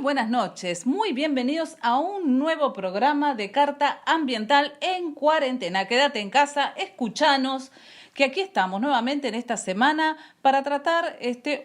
buenas noches, muy bienvenidos a un nuevo programa de Carta Ambiental en Cuarentena. Quédate en casa, escuchanos, que aquí estamos nuevamente en esta semana para tratar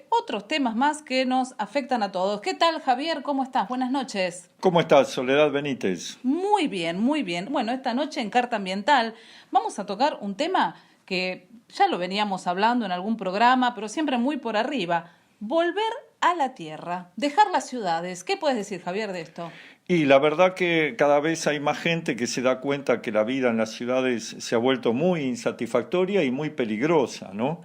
otros temas más que nos afectan a todos. ¿Qué tal, Javier? ¿Cómo estás? Buenas noches. ¿Cómo estás, Soledad Benítez? Muy bien, muy bien. Bueno, esta noche en Carta Ambiental vamos a tocar un tema que ya lo veníamos hablando en algún programa, pero siempre muy por arriba. Volver a la tierra, dejar las ciudades. ¿Qué puedes decir, Javier, de esto? Y la verdad que cada vez hay más gente que se da cuenta que la vida en las ciudades se ha vuelto muy insatisfactoria y muy peligrosa, ¿no?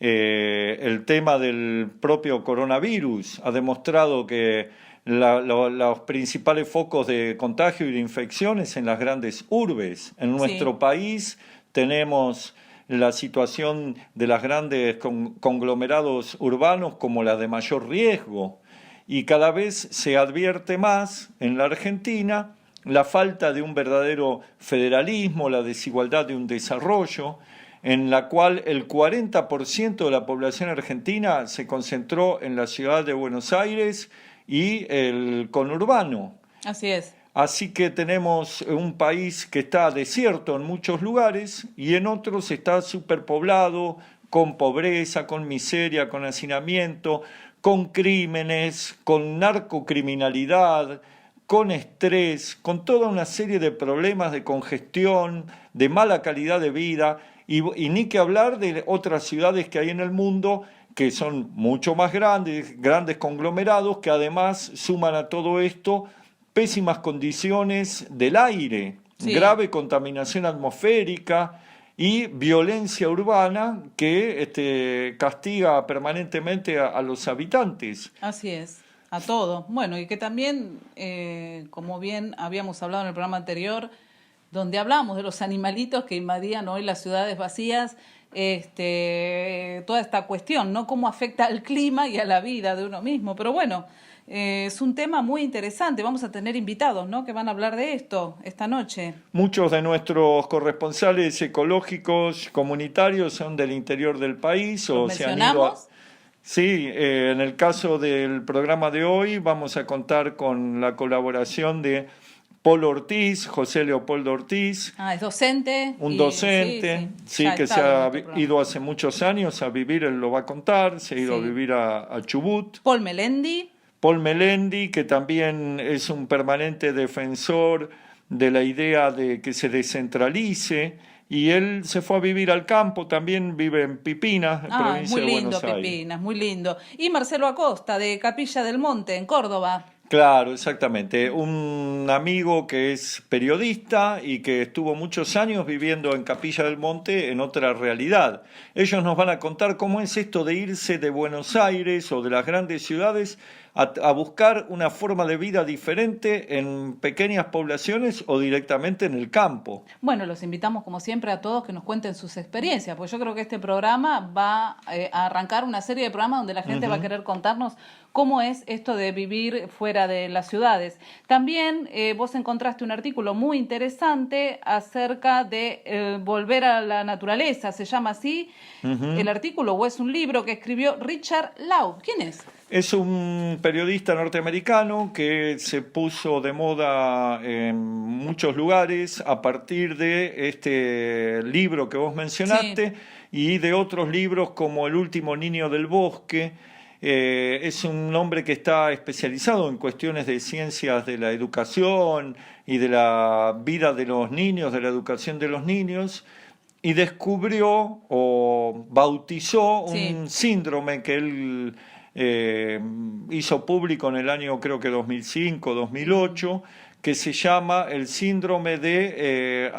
El tema del propio coronavirus ha demostrado que los principales focos de contagio y de infecciones en las grandes urbes. En nuestro país tenemos la situación de los grandes conglomerados urbanos como la de mayor riesgo, y cada vez se advierte más en la Argentina la falta de un verdadero federalismo, la desigualdad de un desarrollo, en la cual el 40% de la población argentina se concentró en la ciudad de Buenos Aires y el conurbano. Así es. Así que tenemos un país que está desierto en muchos lugares y en otros está superpoblado, con pobreza, con miseria, con hacinamiento, con crímenes, con narcocriminalidad, con estrés, con toda una serie de problemas de congestión, de mala calidad de vida y ni que hablar de otras ciudades que hay en el mundo que son mucho más grandes, grandes conglomerados que además suman a todo esto pésimas condiciones del aire, grave contaminación atmosférica y violencia urbana que castiga permanentemente a los habitantes. Así es, a todo. Bueno, y que también, como bien habíamos hablado en el programa anterior, donde hablamos de los animalitos que invadían hoy las ciudades vacías, toda esta cuestión, ¿no? Cómo afecta al clima y a la vida de uno mismo. Pero bueno, es un tema muy interesante. Vamos a tener invitados, ¿no?, que van a hablar de esto esta noche. Muchos de nuestros corresponsales ecológicos comunitarios son del interior del país o se han ido. Sí, en el caso del programa de hoy vamos a contar con la colaboración de Paul Ortiz, José Leopoldo Ortiz. Es docente. Un docente, sí, que se ha ido hace muchos años a vivir, él lo va a contar, se ha ido a vivir a Chubut. Paul Melendi. Paul Melendi, que también es un permanente defensor de la idea de que se descentralice, y él se fue a vivir al campo, también vive en Pipinas, provincia de Buenos Aires. Muy lindo Pipinas, muy lindo. Y Marcelo Acosta, de Capilla del Monte, en Córdoba. Claro, exactamente. Un amigo que es periodista y que estuvo muchos años viviendo en Capilla del Monte en otra realidad. Ellos nos van a contar cómo es esto de irse de Buenos Aires o de las grandes ciudades a buscar una forma de vida diferente en pequeñas poblaciones o directamente en el campo. Bueno, los invitamos como siempre a todos que nos cuenten sus experiencias, porque yo creo que este programa va a arrancar una serie de programas donde la gente va a querer contarnos cómo es esto de vivir fuera de las ciudades. También vos encontraste un artículo muy interesante acerca de volver a la naturaleza, se llama así el artículo, o es un libro que escribió Richard Lau. ¿Quién es? Es un periodista norteamericano que se puso de moda en muchos lugares a partir de este libro que vos mencionaste y de otros libros como El último niño del bosque. Es un hombre que está especializado en cuestiones de ciencias de la educación y de la vida de los niños, de la educación de los niños, y descubrió o bautizó un síndrome que él hizo público en el año creo que 2005, 2008, que se llama el síndrome de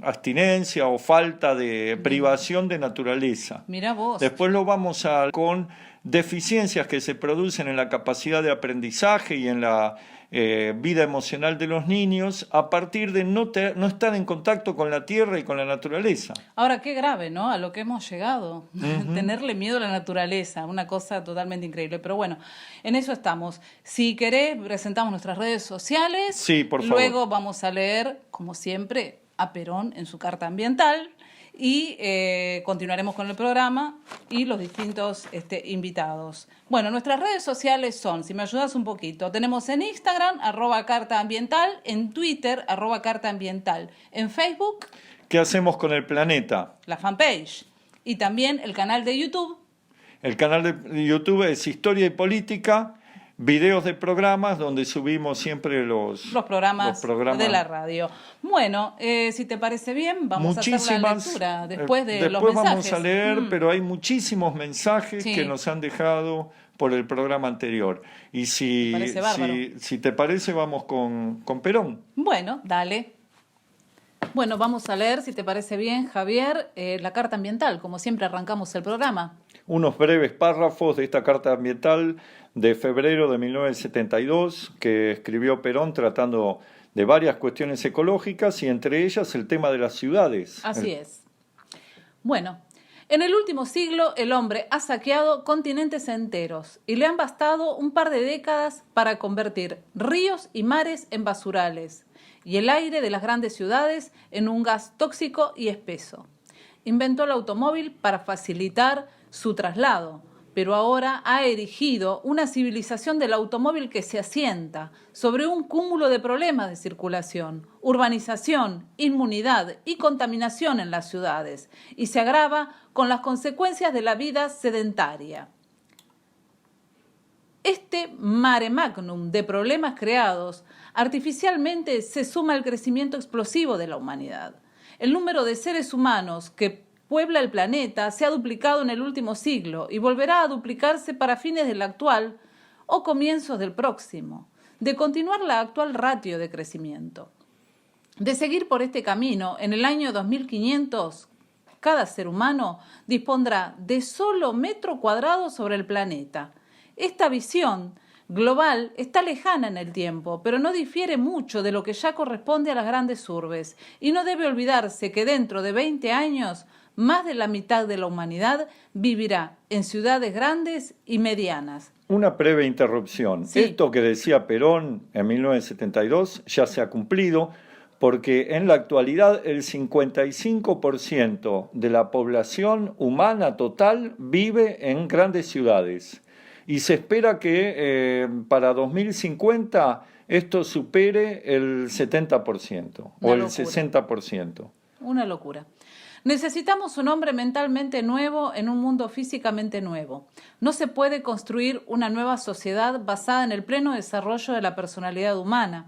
abstinencia o falta de privación de naturaleza. Mirá vos. Después lo vamos a con deficiencias que se producen en la capacidad de aprendizaje y en la vida emocional de los niños a partir de no estar en contacto con la tierra y con la naturaleza. Ahora, qué grave, ¿no?, a lo que hemos llegado, tenerle miedo a la naturaleza, una cosa totalmente increíble. Pero bueno, en eso estamos. Si querés, presentamos nuestras redes sociales. Sí, por favor. Luego vamos a leer, como siempre, a Perón en su carta ambiental. y continuaremos con el programa y los distintos invitados. Bueno, nuestras redes sociales son, si me ayudas un poquito, tenemos en Instagram, @cartaambiental, en Twitter, @cartaambiental, en Facebook. ¿Qué hacemos con el planeta? La fanpage y también el canal de YouTube. El canal de YouTube es Historia y Política, videos de programas donde subimos siempre los programas de la radio. Bueno, si te parece bien, vamos a hacer la lectura después de los mensajes. Después vamos a leer, pero hay muchísimos mensajes que nos han dejado por el programa anterior. Y si te parece, vamos con Perón. Bueno, dale. Bueno, vamos a leer, si te parece bien, Javier, la Carta Ambiental, como siempre arrancamos el programa. Unos breves párrafos de esta Carta Ambiental de febrero de 1972 que escribió Perón tratando de varias cuestiones ecológicas y entre ellas el tema de las ciudades. Así es. Bueno, en el último siglo el hombre ha saqueado continentes enteros y le han bastado un par de décadas para convertir ríos y mares en basurales y el aire de las grandes ciudades en un gas tóxico y espeso. Inventó el automóvil para facilitar su traslado, pero ahora ha erigido una civilización del automóvil que se asienta sobre un cúmulo de problemas de circulación, urbanización, inmunidad y contaminación en las ciudades, y se agrava con las consecuencias de la vida sedentaria. Este mare magnum de problemas creados artificialmente se suma al crecimiento explosivo de la humanidad. El número de seres humanos que puebla el planeta se ha duplicado en el último siglo y volverá a duplicarse para fines del actual o comienzos del próximo, de continuar la actual ratio de crecimiento. De seguir por este camino, en el año 2500, cada ser humano dispondrá de solo metro cuadrado sobre el planeta. Esta visión global está lejana en el tiempo, pero no difiere mucho de lo que ya corresponde a las grandes urbes, y no debe olvidarse que dentro de 20 años más de la mitad de la humanidad vivirá en ciudades grandes y medianas. Una breve interrupción. Sí. Esto que decía Perón en 1972 ya se ha cumplido porque en la actualidad el 55% de la población humana total vive en grandes ciudades y se espera que para 2050 esto supere el 70% o el 60%. Una locura. Necesitamos un hombre mentalmente nuevo en un mundo físicamente nuevo. No se puede construir una nueva sociedad basada en el pleno desarrollo de la personalidad humana,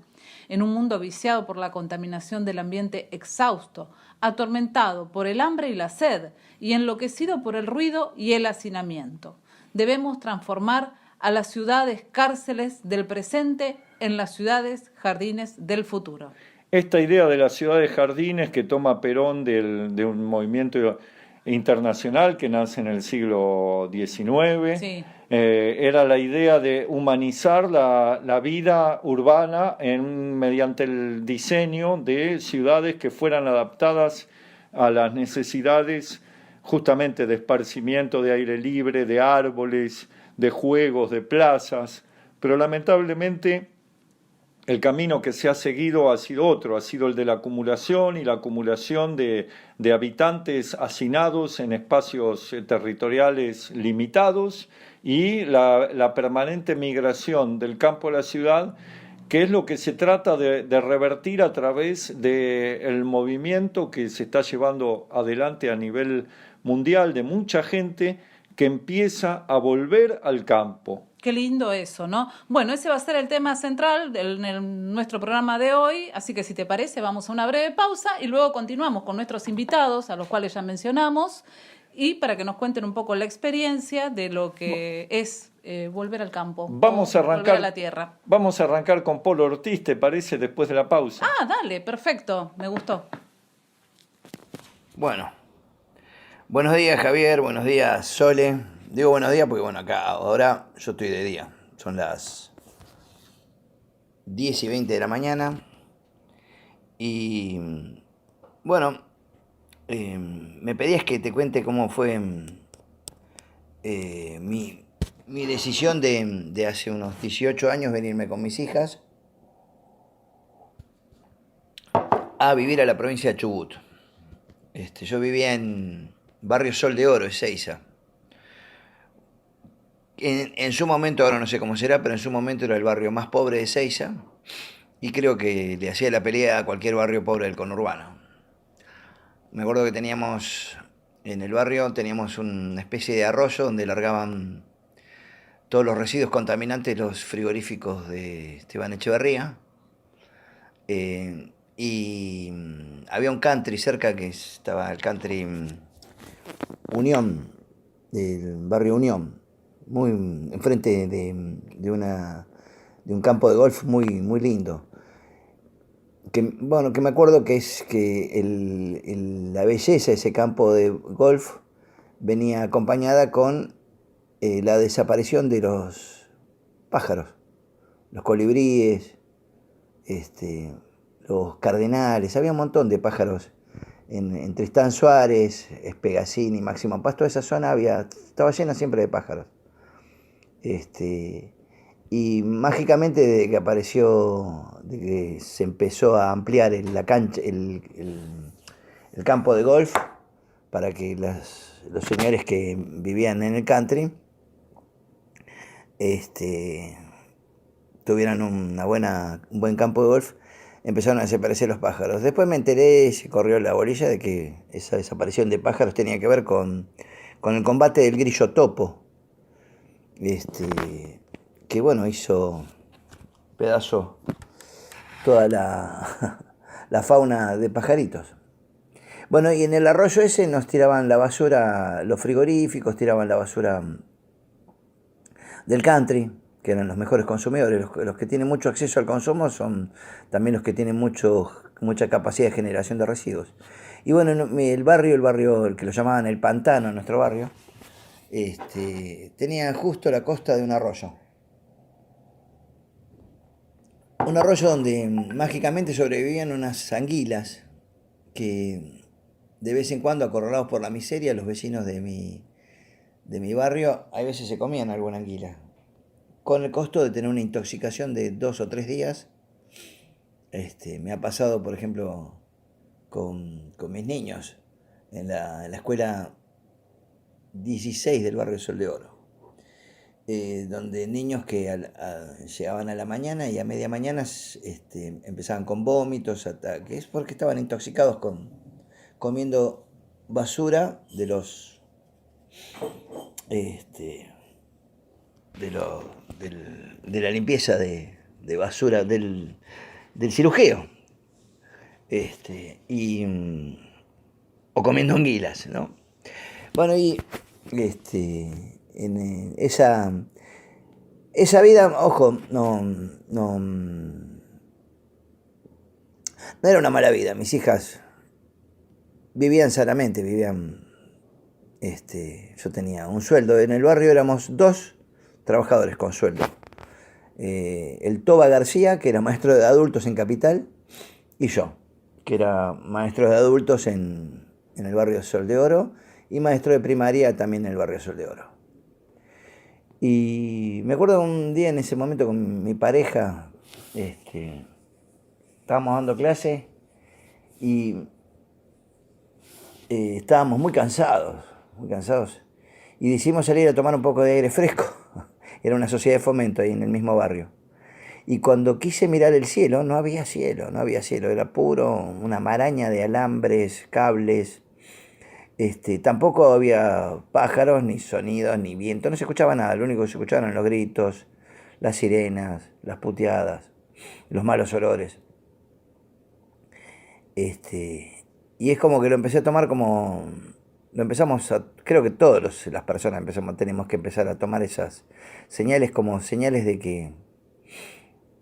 en un mundo viciado por la contaminación del ambiente exhausto, atormentado por el hambre y la sed y enloquecido por el ruido y el hacinamiento. Debemos transformar a las ciudades cárceles del presente en las ciudades jardines del futuro. Esta idea de las ciudades jardines que toma Perón de un movimiento internacional que nace en el siglo XIX, era la idea de humanizar la vida urbana mediante el diseño de ciudades que fueran adaptadas a las necesidades justamente de esparcimiento, de aire libre, de árboles, de juegos, de plazas, pero lamentablemente el camino que se ha seguido ha sido otro, ha sido el de la acumulación y la acumulación de habitantes hacinados en espacios territoriales limitados y la permanente migración del campo a la ciudad, que es lo que se trata de revertir a través del movimiento que se está llevando adelante a nivel mundial de mucha gente que empieza a volver al campo. Qué lindo eso, ¿no? Bueno, ese va a ser el tema central de nuestro programa de hoy, así que si te parece vamos a una breve pausa y luego continuamos con nuestros invitados, a los cuales ya mencionamos, y para que nos cuenten un poco la experiencia de lo que es volver al campo, volver a la tierra. Vamos a arrancar con Polo Ortiz, ¿te parece? Después de la pausa. Ah, dale, perfecto, me gustó. Bueno, buenos días Javier, buenos días Sole. Digo buenos días porque, acá ahora yo estoy de día. Son las 10:20 de la mañana. Y, me pedías que te cuente cómo fue mi decisión de hace unos 18 años venirme con mis hijas a vivir a la provincia de Chubut. Yo vivía en Barrio Sol de Oro, Ezeiza. En su momento, ahora no sé cómo será, pero en su momento era el barrio más pobre de Ezeiza y creo que le hacía la pelea a cualquier barrio pobre del conurbano. Me acuerdo que en el barrio teníamos una especie de arroyo donde largaban todos los residuos contaminantes los frigoríficos de Esteban Echeverría. Y había un country cerca que estaba el country Unión, del barrio Unión, muy enfrente de un campo de golf muy lindo. Que me acuerdo que es que la belleza de ese campo de golf venía acompañada con la desaparición de los pájaros, los colibríes, los cardenales, había un montón de pájaros en Tristán Suárez, Espegacini, Máximo Paz, toda esa zona estaba llena siempre de pájaros. Y mágicamente de que se empezó a ampliar la cancha, el campo de golf, para que los señores que vivían en el country tuvieran un buen campo de golf, empezaron a desaparecer los pájaros. Después me enteré, se corrió la bolilla de que esa desaparición de pájaros tenía que ver con el combate del grillo topo, que bueno, hizo pedazo toda la fauna de pajaritos. Bueno, y en el arroyo ese nos tiraban la basura, los frigoríficos tiraban la basura del country, que eran los mejores consumidores. Los que tienen mucho acceso al consumo son también los que tienen mucha capacidad de generación de residuos. Y bueno, el barrio, el que lo llamaban el Pantano, nuestro barrio, tenía justo la costa de un arroyo. Un arroyo donde mágicamente sobrevivían unas anguilas que de vez en cuando, acorralados por la miseria, los vecinos de mi barrio a veces se comían alguna anguila, con el costo de tener una intoxicación de 2 o 3 días. Me ha pasado, por ejemplo, con mis niños en la escuela 16 del barrio Sol de Oro, donde niños que llegaban a la mañana y a media mañana empezaban con vómitos, ataques, porque estaban intoxicados comiendo basura de la limpieza de basura del cirujeo, o comiendo anguilas, ¿no? Bueno, y en esa vida, ojo, no era una mala vida. Mis hijas vivían sanamente, yo tenía un sueldo. En el barrio éramos 2 trabajadores con sueldo. El Toba García, que era maestro de adultos en Capital, y yo, que era maestro de adultos en el barrio Sol de Oro, y maestro de primaria también en el barrio Sol de Oro. Y me acuerdo un día en ese momento con mi pareja, estábamos dando clase y estábamos muy cansados, y decidimos salir a tomar un poco de aire fresco. Era una sociedad de fomento ahí en el mismo barrio. Y cuando quise mirar el cielo, no había cielo, era puro una maraña de alambres, cables. Tampoco había pájaros, ni sonidos, ni viento, no se escuchaba nada. Lo único que se escuchaban eran los gritos, las sirenas, las puteadas, los malos olores. Y es como que lo empecé a tomar creo que todas las personas tenemos que empezar a tomar esas señales como señales de que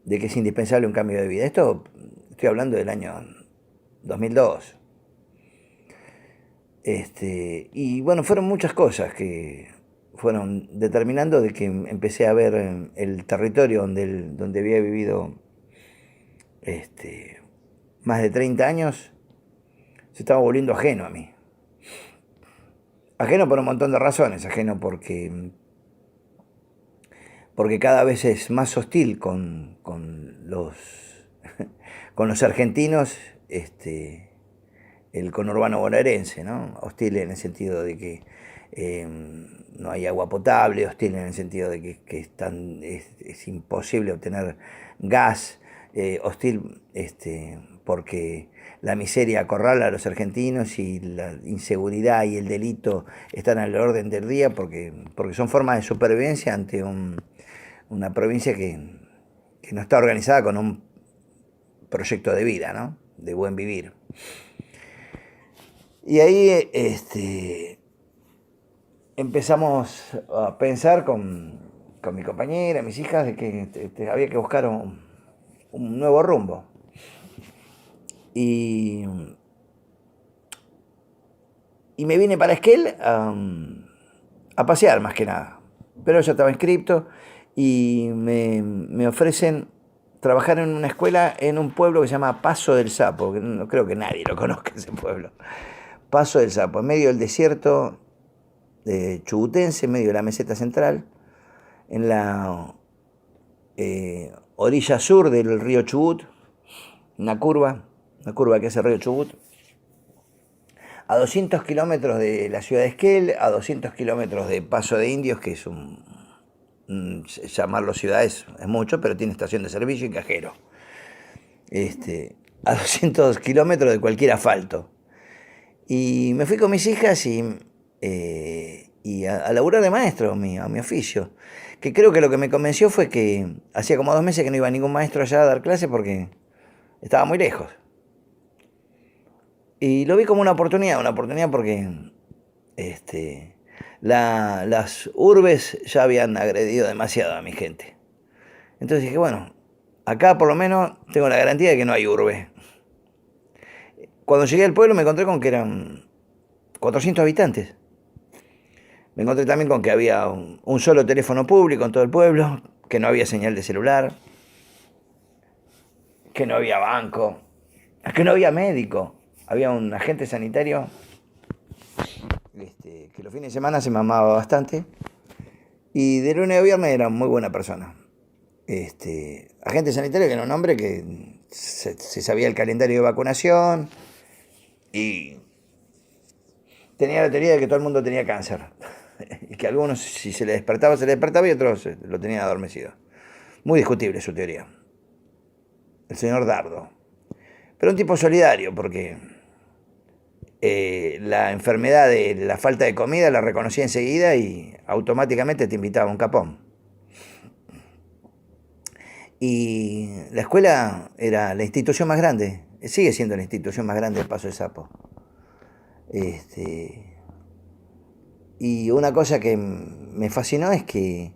es indispensable un cambio de vida. Esto estoy hablando del año 2002. Y bueno, fueron muchas cosas que fueron determinando de que empecé a ver el territorio donde había vivido más de 30 años, se estaba volviendo ajeno a mí. Ajeno por un montón de razones, ajeno porque cada vez es más hostil con los argentinos, el conurbano bonaerense, ¿no? Hostil en el sentido de que no hay agua potable, hostil en el sentido de que es imposible obtener gas, hostil porque la miseria acorrala a los argentinos y la inseguridad y el delito están al orden del día porque son formas de supervivencia ante una provincia que no está organizada con un proyecto de vida, ¿no? De buen vivir. Y ahí empezamos a pensar con mi compañera, mis hijas, de que había que buscar un nuevo rumbo. Y me vine para Esquel a pasear más que nada. Pero yo estaba inscripto y me ofrecen trabajar en una escuela en un pueblo que se llama Paso del Sapo, que no creo que nadie lo conozca ese pueblo. Paso del Sapo, en medio del desierto chubutense, en medio de la meseta central, en la orilla sur del río Chubut, una curva que es el río Chubut, a 200 kilómetros de la ciudad de Esquel, a 200 kilómetros de Paso de Indios, que es llamarlo ciudad es mucho, pero tiene estación de servicio y cajero. A 200 kilómetros de cualquier asfalto. Y me fui con mis hijas y a laburar de maestro, a mi oficio. Que creo que lo que me convenció fue que hacía como 2 meses que no iba ningún maestro allá a dar clase porque estaba muy lejos. Y lo vi como una oportunidad porque las urbes ya habían agredido demasiado a mi gente. Entonces dije, bueno, acá por lo menos tengo la garantía de que no hay urbe. Cuando llegué al pueblo me encontré con que eran 400 habitantes. Me encontré también con que había un solo teléfono público en todo el pueblo, que no había señal de celular, que no había banco, que no había médico. Había un agente sanitario que los fines de semana se mamaba bastante y de lunes a viernes era muy buena persona. Agente sanitario que era un hombre que se sabía el calendario de vacunación y tenía la teoría de que todo el mundo tenía cáncer y que algunos si se le despertaba y otros lo tenían adormecido. Muy discutible su teoría. El señor Dardo. Pero un tipo solidario porque la enfermedad de la falta de comida la reconocía enseguida y automáticamente te invitaba a un capón. Y la escuela era la institución más grande, sigue siendo la institución más grande del Paso del Sapo. Y una cosa que me fascinó es que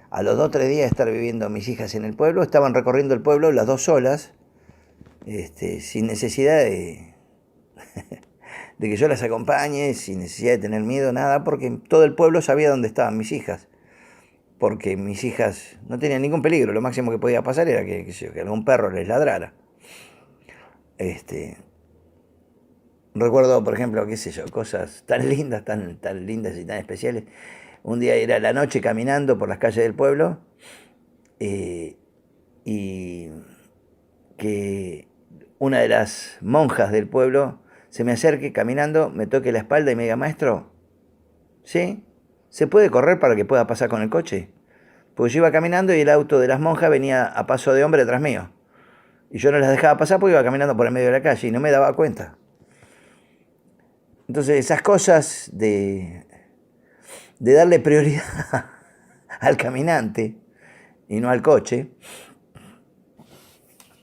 a los 2 o 3 días de estar viviendo mis hijas en el pueblo, estaban recorriendo el pueblo las dos solas, sin necesidad de que yo las acompañe, sin necesidad de tener miedo, nada, porque todo el pueblo sabía dónde estaban mis hijas. Porque mis hijas no tenían ningún peligro, lo máximo que podía pasar era que algún perro les ladrara. Recuerdo, por ejemplo, qué sé yo, cosas tan lindas y tan especiales. Un día era la noche caminando por las calles del pueblo y que una de las monjas del pueblo se me acerque caminando, me toque la espalda y me diga, maestro, ¿sí? ¿Se puede correr para que pueda pasar con el coche? Porque yo iba caminando y el auto de las monjas venía a paso de hombre detrás mío. Y yo no las dejaba pasar porque iba caminando por el medio de la calle y no me daba cuenta. Entonces esas cosas de darle prioridad al caminante y no al coche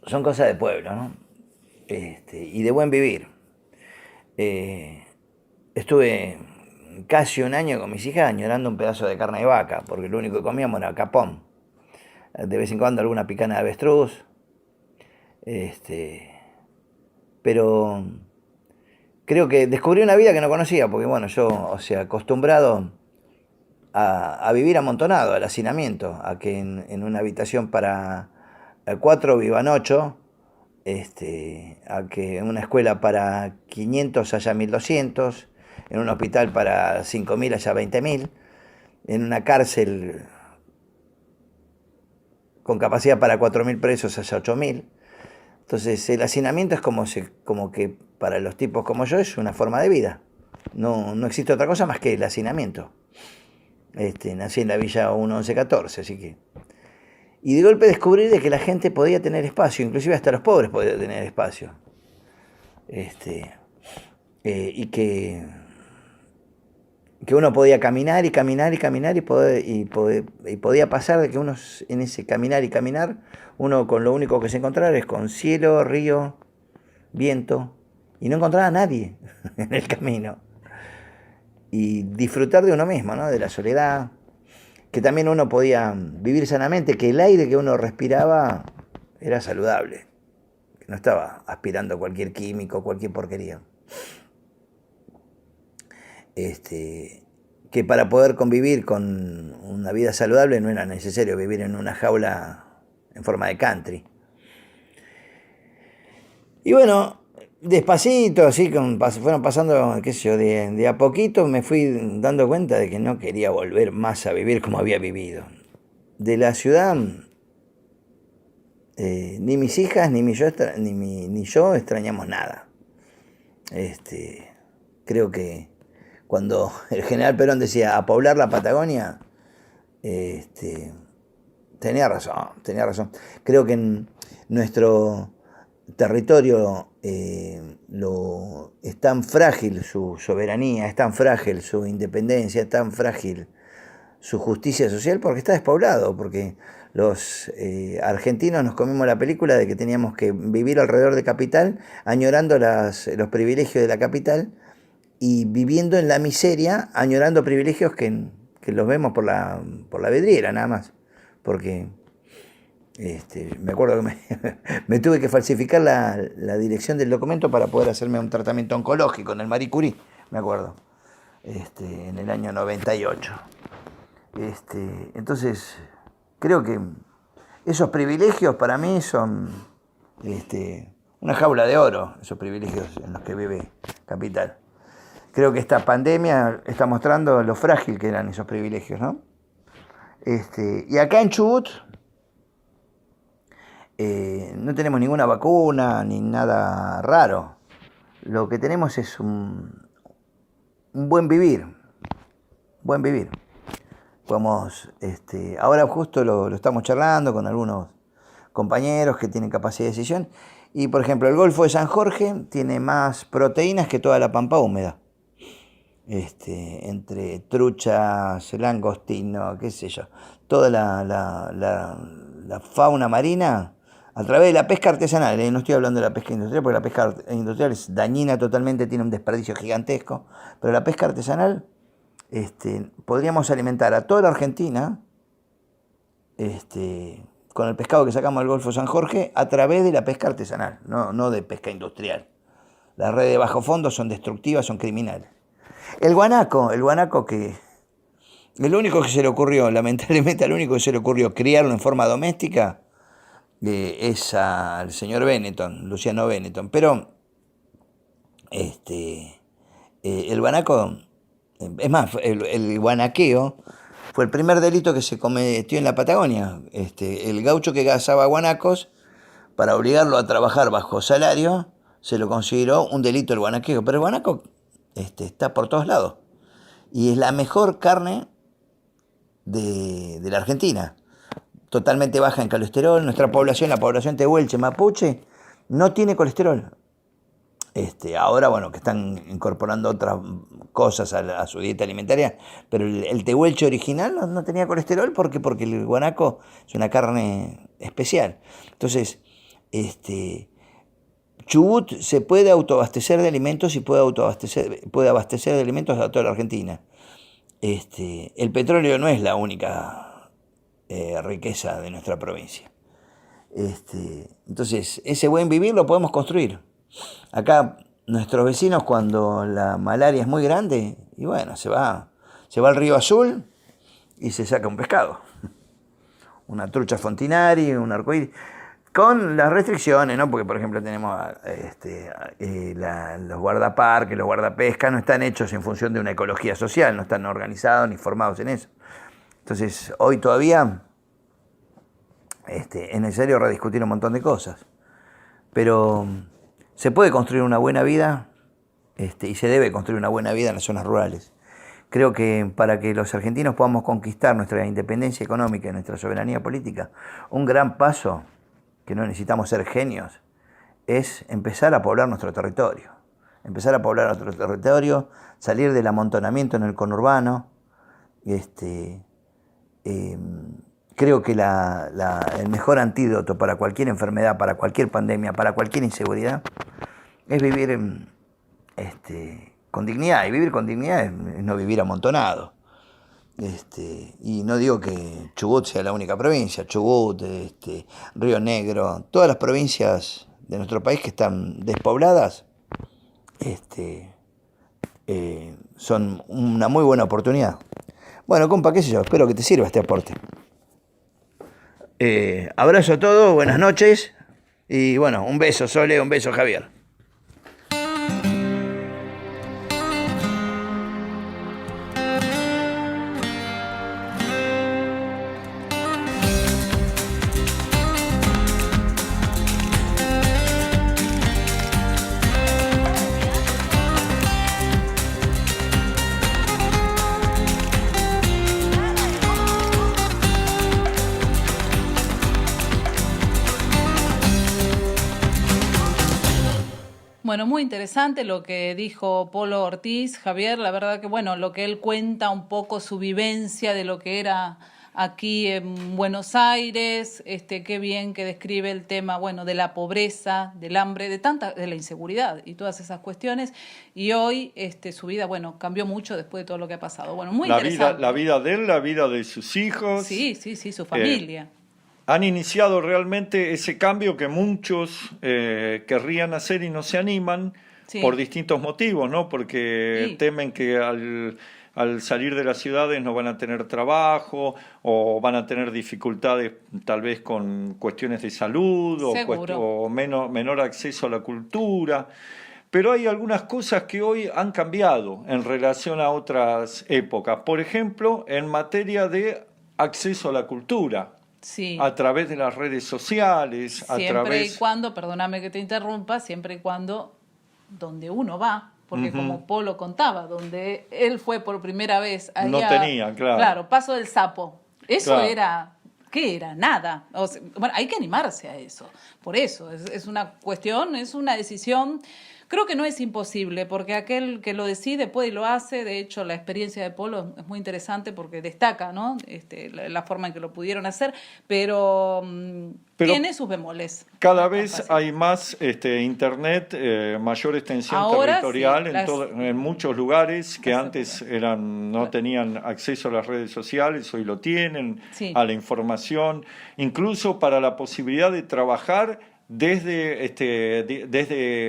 son cosas de pueblo, ¿no? Y de buen vivir. Estuve casi un año con mis hijas añorando un pedazo de carne de vaca, porque lo único que comíamos era capón. De vez en cuando alguna picana de avestruz. Pero creo que descubrí una vida que no conocía, porque bueno, yo, acostumbrado a vivir amontonado, al hacinamiento, a que en una habitación para 4 vivan 8, a que en una escuela para 500 haya 1200, en un hospital para 5000 haya 20000, en una cárcel con capacidad para 4000 presos haya 8000. Entonces el hacinamiento es como que para los tipos como yo es una forma de vida. No existe otra cosa más que el hacinamiento. Nací en la Villa 1114, así que... Y de golpe descubrí de que la gente podía tener espacio, inclusive hasta los pobres podían tener espacio. Y que uno podía caminar y caminar y caminar y podía pasar de que uno en ese caminar y caminar, uno con lo único que se encontraba es con cielo, río, viento, y no encontraba a nadie en el camino. Y disfrutar de uno mismo, ¿no? De la soledad, que también uno podía vivir sanamente, que el aire que uno respiraba era saludable, que no estaba aspirando cualquier químico, cualquier porquería. Que para poder convivir con una vida saludable no era necesario vivir en una jaula en forma de country. Y bueno, despacito, así, fueron pasando, qué sé yo, de a poquito me fui dando cuenta de que no quería volver más a vivir como había vivido. De la ciudad, ni mis hijas, ni yo extrañamos nada. Creo que cuando el general Perón decía a poblar la Patagonia, tenía razón. Creo que en nuestro territorio es tan frágil su soberanía, es tan frágil su independencia, es tan frágil su justicia social porque está despoblado, porque los argentinos nos comimos la película de que teníamos que vivir alrededor de capital, añorando los privilegios de la capital y viviendo en la miseria, añorando privilegios que los vemos por la vidriera nada más, porque me acuerdo que me tuve que falsificar la dirección del documento para poder hacerme un tratamiento oncológico en el Marie Curie, me acuerdo, en el año 98. Entonces, creo que esos privilegios para mí son una jaula de oro, esos privilegios en los que vive Capital. Creo que esta pandemia está mostrando lo frágil que eran esos privilegios, ¿no? Y acá en Chubut no tenemos ninguna vacuna ni nada raro. Lo que tenemos es un buen vivir. Buen vivir. Podemos, ahora justo lo estamos charlando con algunos compañeros que tienen capacidad de decisión. Y por ejemplo, el Golfo de San Jorge tiene más proteínas que toda la pampa húmeda. Entre truchas, langostino, qué sé yo, toda la fauna marina a través de la pesca artesanal. No estoy hablando de la pesca industrial, porque la pesca industrial es dañina totalmente, tiene un desperdicio gigantesco, pero la pesca artesanal, podríamos alimentar a toda la Argentina con el pescado que sacamos del Golfo San Jorge a través de la pesca artesanal, no de pesca industrial. Las redes de bajo fondo son destructivas, son criminales. El guanaco que el único que se le ocurrió, lamentablemente al único que se le ocurrió criarlo en forma doméstica es al señor Benetton, Luciano Benetton. Pero el guanaco, es más, el guanaqueo fue el primer delito que se cometió en la Patagonia. El gaucho que cazaba guanacos, para obligarlo a trabajar bajo salario, se lo consideró un delito el guanaqueo. Pero el guanaco está por todos lados. Y es la mejor carne de la Argentina. Totalmente baja en colesterol. Nuestra población, la población tehuelche, mapuche, no tiene colesterol. Ahora, bueno, que están incorporando otras cosas a su dieta alimentaria, pero el tehuelche original no tenía colesterol porque el guanaco es una carne especial. Entonces, Chubut se puede autoabastecer de alimentos y puede abastecer de alimentos a toda la Argentina. El petróleo no es la única riqueza de nuestra provincia. Entonces, ese buen vivir lo podemos construir. Acá, nuestros vecinos, cuando la malaria es muy grande, y bueno, se va al Río Azul y se saca un pescado. Una trucha fontinari, un arcoíris. Con las restricciones, ¿no? Porque, por ejemplo, tenemos los guardaparques, los guardapescas, no están hechos en función de una ecología social, no están organizados ni formados en eso. Entonces, hoy todavía es necesario rediscutir un montón de cosas. Pero se puede construir una buena vida y se debe construir una buena vida en las zonas rurales. Creo que para que los argentinos podamos conquistar nuestra independencia económica y nuestra soberanía política, un gran paso, que no necesitamos ser genios, es empezar a poblar nuestro territorio. Empezar a poblar nuestro territorio, salir del amontonamiento en el conurbano. Creo que el mejor antídoto para cualquier enfermedad, para cualquier pandemia, para cualquier inseguridad, es vivir con dignidad. Y vivir con dignidad es no vivir amontonado. Y no digo que Chubut sea la única provincia. Chubut, Río Negro, todas las provincias de nuestro país que están despobladas, son una muy buena oportunidad. Bueno, compa, qué sé yo, espero que te sirva este aporte. Abrazo a todos, buenas noches. Y bueno, un beso, Sole, un beso, Javier. Bueno, muy interesante lo que dijo Polo Ortiz, Javier. La verdad que, bueno, lo que él cuenta un poco su vivencia de lo que era aquí en Buenos Aires, qué bien que describe el tema, bueno, de la pobreza, del hambre, de la inseguridad y todas esas cuestiones. Y hoy su vida, bueno, cambió mucho después de todo lo que ha pasado. Bueno, muy interesante. La vida de él, la vida de sus hijos. Sí, su familia. Han iniciado realmente ese cambio que muchos querrían hacer y no se animan por distintos motivos, ¿no? Porque temen que al salir de las ciudades no van a tener trabajo o van a tener dificultades tal vez con cuestiones de salud o menor acceso a la cultura. Pero hay algunas cosas que hoy han cambiado en relación a otras épocas. Por ejemplo, en materia de acceso a la cultura. Sí. A través de las redes sociales, siempre y cuando, perdóname que te interrumpa, siempre y cuando donde uno va, porque como Polo contaba, donde él fue por primera vez allá, no tenía, claro. Claro, Paso del Sapo. Eso claro. era, ¿qué era? Nada. O sea, bueno, hay que animarse a eso. Por eso, es una cuestión, es una decisión. Creo que no es imposible, porque aquel que lo decide puede y lo hace. De hecho, la experiencia de Polo es muy interesante porque destaca, ¿no? La forma en que lo pudieron hacer, pero tiene sus bemoles. Cada vez hay más internet, mayor extensión ahora territorial sí, en muchos lugares que antes no tenían acceso a las redes sociales, hoy lo tienen, a la información, incluso para la posibilidad de trabajar desde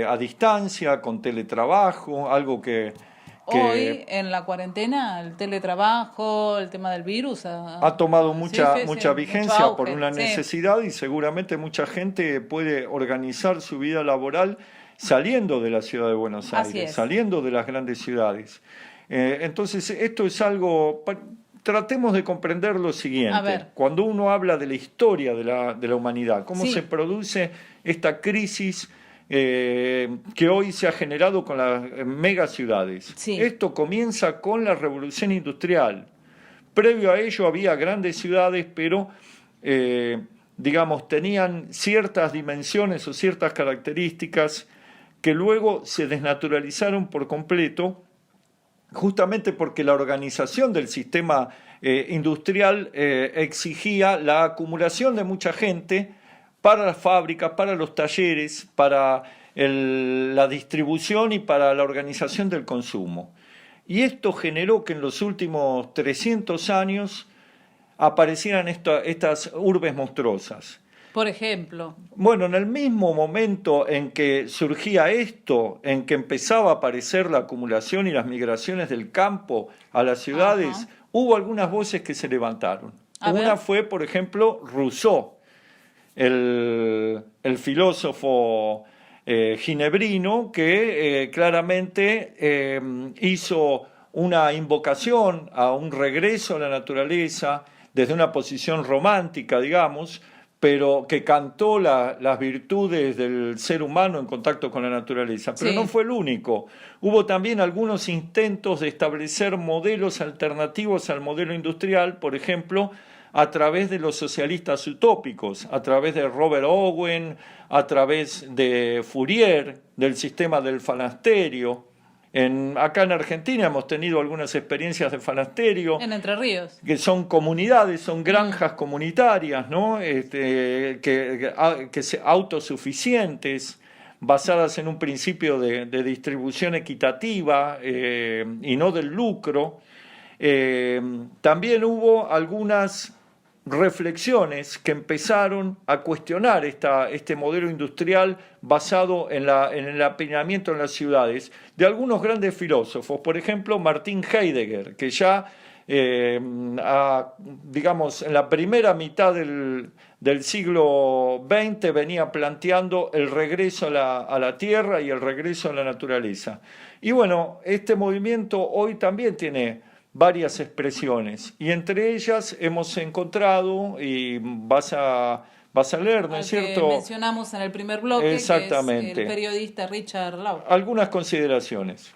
a distancia, con teletrabajo, algo que hoy en la cuarentena el teletrabajo, el tema del virus ha tomado mucha vigencia mucho auge, por una necesidad y seguramente mucha gente puede organizar su vida laboral saliendo de la ciudad de Buenos Aires, saliendo de las grandes ciudades. Entonces esto es algo... Tratemos de comprender lo siguiente. Cuando uno habla de la historia de la humanidad, cómo se produce esta crisis que hoy se ha generado con las megaciudades. Esto comienza con la revolución industrial. Previo a ello había grandes ciudades, pero tenían ciertas dimensiones o ciertas características que luego se desnaturalizaron por completo, justamente porque la organización del sistema industrial exigía la acumulación de mucha gente para las fábricas, para los talleres, para la distribución y para la organización del consumo. Y esto generó que en los últimos 300 años aparecieran estas urbes monstruosas. Por ejemplo. Bueno, en el mismo momento en que surgía esto, en que empezaba a aparecer la acumulación y las migraciones del campo a las ciudades, hubo algunas voces que se levantaron. Una fue, por ejemplo, Rousseau, el filósofo ginebrino que claramente hizo una invocación a un regreso a la naturaleza desde una posición romántica, digamos, pero que cantó las virtudes del ser humano en contacto con la naturaleza, pero Sí. no fue el único. Hubo también algunos intentos de establecer modelos alternativos al modelo industrial, por ejemplo, a través de los socialistas utópicos, a través de Robert Owen, a través de Fourier, del sistema del falasterio. Acá en Argentina hemos tenido algunas experiencias de falasterio, En Entre Ríos. que son comunidades, son granjas comunitarias, ¿no? Que autosuficientes, basadas en un principio de distribución equitativa y no del lucro. También hubo algunas reflexiones que empezaron a cuestionar este modelo industrial basado en el apiñamiento en las ciudades de algunos grandes filósofos, por ejemplo Martin Heidegger, que ya digamos en la primera mitad del siglo XX venía planteando el regreso a la tierra y el regreso a la naturaleza. Y bueno, este movimiento hoy también tiene varias expresiones, y entre ellas hemos encontrado, y vas a leer, ¿no es cierto? Que mencionamos en el primer bloque, Exactamente. que es el periodista Richard Lau. Algunas consideraciones.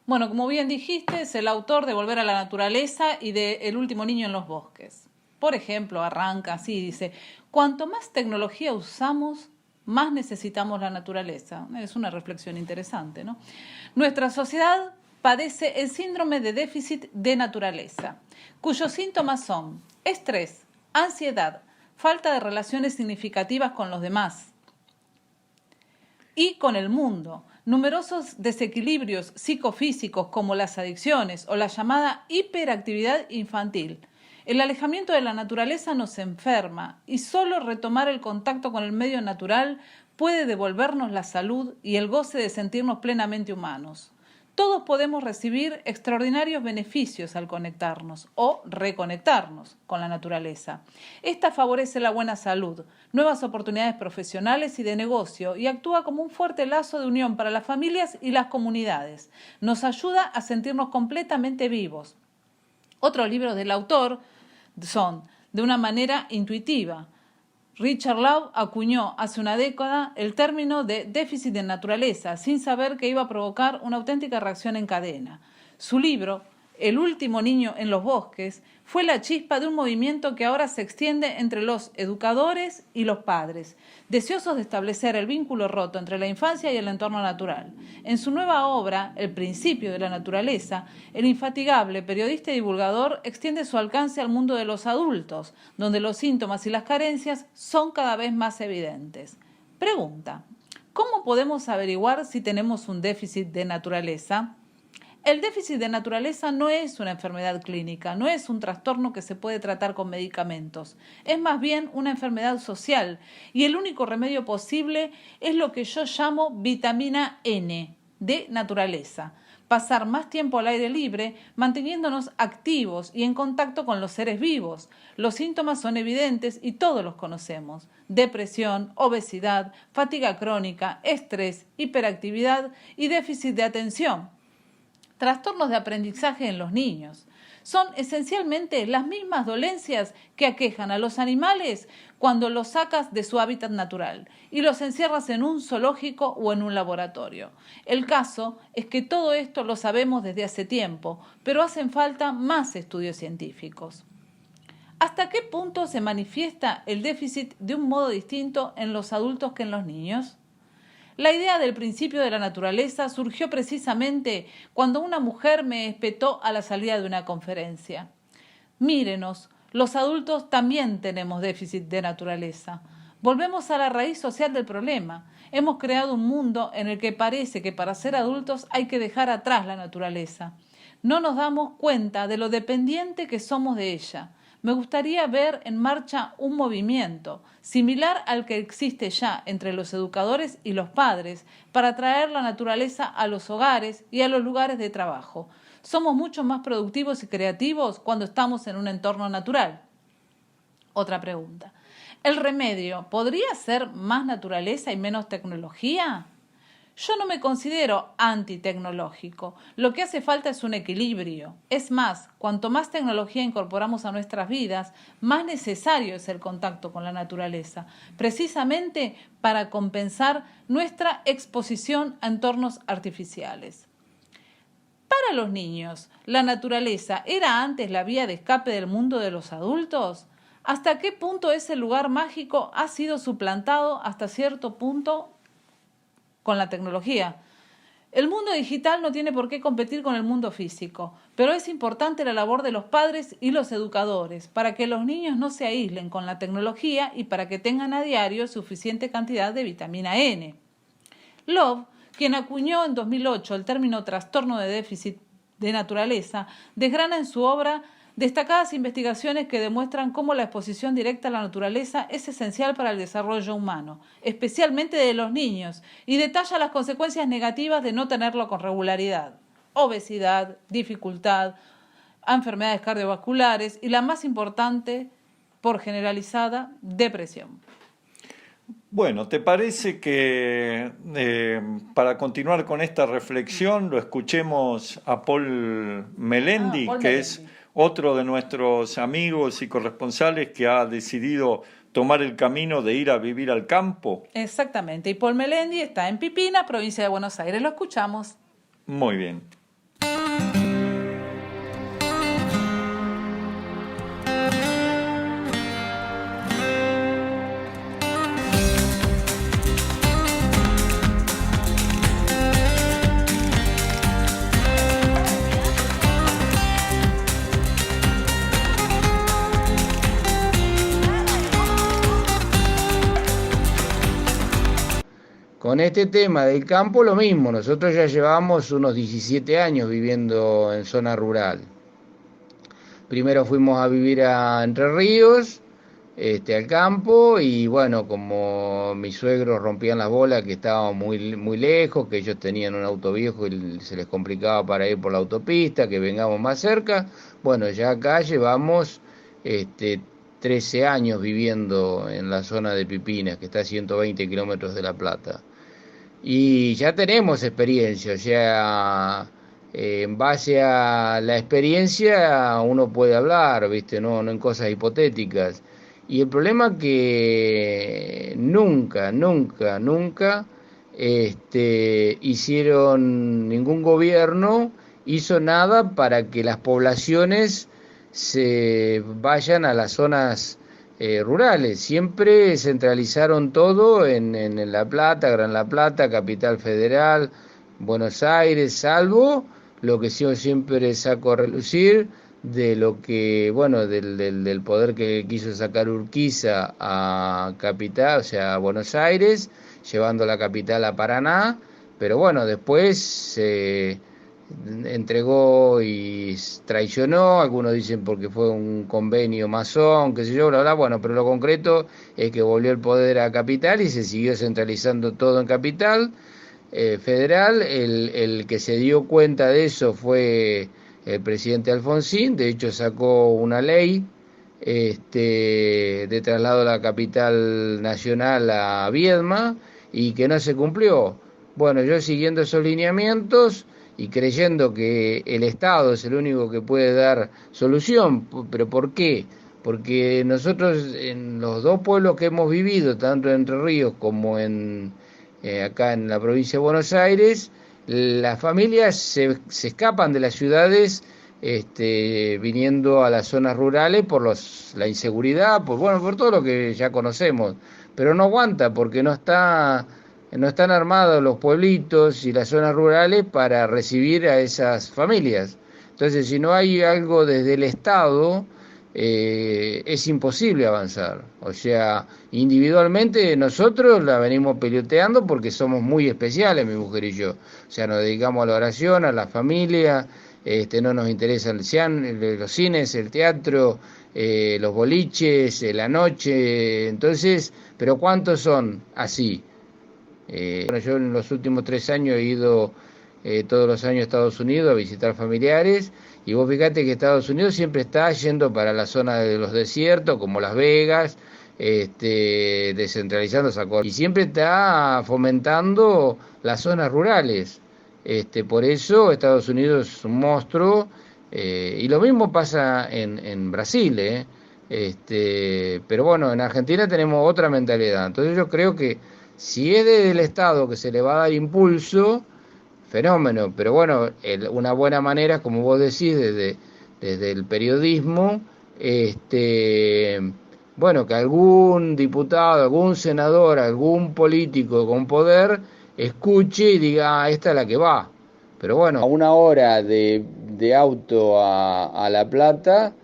Bueno, como bien dijiste, es el autor de Volver a la Naturaleza y de El último niño en los bosques. Por ejemplo, arranca así, dice: cuanto más tecnología usamos, más necesitamos la naturaleza. Es una reflexión interesante, ¿no? Nuestra sociedad padece el síndrome de déficit de naturaleza, cuyos síntomas son estrés, ansiedad, falta de relaciones significativas con los demás y con el mundo, numerosos desequilibrios psicofísicos como las adicciones o la llamada hiperactividad infantil. El alejamiento de la naturaleza nos enferma y solo retomar el contacto con el medio natural puede devolvernos la salud y el goce de sentirnos plenamente humanos. Todos podemos recibir extraordinarios beneficios al conectarnos o reconectarnos con la naturaleza. Esta favorece la buena salud, nuevas oportunidades profesionales y de negocio y actúa como un fuerte lazo de unión para las familias y las comunidades. Nos ayuda a sentirnos completamente vivos. Otros libros del autor son De una manera intuitiva. Richard Lau acuñó hace una década el término de déficit de naturaleza, sin saber que iba a provocar una auténtica reacción en cadena. Su libro, El último niño en los bosques, fue la chispa de un movimiento que ahora se extiende entre los educadores y los padres, deseosos de establecer el vínculo roto entre la infancia y el entorno natural. En su nueva obra, El principio de la naturaleza, el infatigable periodista y divulgador extiende su alcance al mundo de los adultos, donde los síntomas y las carencias son cada vez más evidentes. Pregunta: ¿cómo podemos averiguar si tenemos un déficit de naturaleza? El déficit de naturaleza no es una enfermedad clínica, no es un trastorno que se puede tratar con medicamentos. Es más bien una enfermedad social y el único remedio posible es lo que yo llamo vitamina N, de naturaleza. Pasar más tiempo al aire libre, manteniéndonos activos y en contacto con los seres vivos. Los síntomas son evidentes y todos los conocemos: depresión, obesidad, fatiga crónica, estrés, hiperactividad y déficit de atención. Trastornos de aprendizaje en los niños. Son esencialmente las mismas dolencias que aquejan a los animales cuando los sacas de su hábitat natural y los encierras en un zoológico o en un laboratorio. El caso es que todo esto lo sabemos desde hace tiempo, pero hacen falta más estudios científicos. ¿Hasta qué punto se manifiesta el déficit de un modo distinto en los adultos que en los niños? La idea del principio de la naturaleza surgió precisamente cuando una mujer me espetó a la salida de una conferencia. Mírenos, los adultos también tenemos déficit de naturaleza. Volvemos a la raíz social del problema. Hemos creado un mundo en el que parece que para ser adultos hay que dejar atrás la naturaleza. No nos damos cuenta de lo dependiente que somos de ella. Me gustaría ver en marcha un movimiento similar al que existe ya entre los educadores y los padres para traer la naturaleza a los hogares y a los lugares de trabajo. Somos mucho más productivos y creativos cuando estamos en un entorno natural. Otra pregunta: ¿el remedio podría ser más naturaleza y menos tecnología? Yo no me considero antitecnológico. Lo que hace falta es un equilibrio. Es más, cuanto más tecnología incorporamos a nuestras vidas, más necesario es el contacto con la naturaleza, precisamente para compensar nuestra exposición a entornos artificiales. Para los niños, ¿la naturaleza era antes la vía de escape del mundo de los adultos? ¿Hasta qué punto ese lugar mágico ha sido suplantado hasta cierto punto con la tecnología? El mundo digital no tiene por qué competir con el mundo físico, pero es importante la labor de los padres y los educadores para que los niños no se aíslen con la tecnología y para que tengan a diario suficiente cantidad de vitamina N. Love, quien acuñó en 2008 el término trastorno de déficit de naturaleza, desgrana en su obra destacadas investigaciones que demuestran cómo la exposición directa a la naturaleza es esencial para el desarrollo humano, especialmente de los niños, y detalla las consecuencias negativas de no tenerlo con regularidad: obesidad, dificultad, enfermedades cardiovasculares y, la más importante, por generalizada, depresión. Bueno, ¿te parece que para continuar con esta reflexión lo escuchemos a Paul Melendi, Paul que Melendi es otro de nuestros amigos y corresponsales que ha decidido tomar el camino de ir a vivir al campo? Exactamente, y Paul Melendi está en Pipina, provincia de Buenos Aires. Lo escuchamos. Muy bien. Con este tema del campo lo mismo, nosotros ya llevamos unos 17 años viviendo en zona rural. Primero fuimos a vivir a Entre Ríos, al campo, y bueno, como mis suegros rompían las bolas que estábamos muy lejos, que ellos tenían un auto viejo y se les complicaba para ir por la autopista, que vengamos más cerca, bueno, ya acá llevamos 13 años viviendo en la zona de Pipinas, que está a 120 kilómetros de La Plata. Y ya tenemos experiencia, o sea, en base a la experiencia uno puede hablar, ¿viste? No en cosas hipotéticas. Y el problema que nunca hicieron, ningún gobierno hizo nada para que las poblaciones se vayan a las zonas rurales. Siempre centralizaron todo en La Plata, Gran La Plata, Capital Federal, Buenos Aires, salvo lo que yo siempre saco a relucir de lo que, bueno, del poder que quiso sacar Urquiza a Capital, o sea, a Buenos Aires, llevando la capital a Paraná, pero bueno, después se entregó y traicionó, algunos dicen porque fue un convenio masón, qué sé yo, bla, bla, bueno, pero lo concreto es que volvió el poder a Capital y se siguió centralizando todo en Capital Federal. El que se dio cuenta de eso fue el presidente Alfonsín, de hecho sacó una ley de traslado de la capital nacional a Viedma y que no se cumplió. Bueno, yo siguiendo esos lineamientos y creyendo que el Estado es el único que puede dar solución. ¿Pero por qué? Porque nosotros en los dos pueblos que hemos vivido, tanto en Entre Ríos como acá en la provincia de Buenos Aires, las familias se escapan de las ciudades viniendo a las zonas rurales por la inseguridad, por todo lo que ya conocemos, pero no aguanta porque no están armados los pueblitos y las zonas rurales para recibir a esas familias. Entonces, si no hay algo desde el Estado, es imposible avanzar. O sea, individualmente nosotros la venimos peloteando porque somos muy especiales, mi mujer y yo. O sea, nos dedicamos a la oración, a la familia, no nos interesan los cines, el teatro, los boliches, la noche. Entonces, ¿pero cuántos son así? Bueno, yo en los últimos 3 años he ido todos los años a Estados Unidos a visitar familiares, y vos fíjate que Estados Unidos siempre está yendo para la zona de los desiertos, como Las Vegas, descentralizando esa cosa. Y siempre está fomentando las zonas rurales. Por eso Estados Unidos es un monstruo, y lo mismo pasa en Brasil, pero bueno, en Argentina tenemos otra mentalidad. Entonces yo creo que si es desde el Estado que se le va a dar impulso, fenómeno, pero bueno, una buena manera, como vos decís, desde el periodismo, bueno, que algún diputado, algún senador, algún político con poder escuche y diga, esta es la que va. Pero bueno, a una hora de auto a La Plata,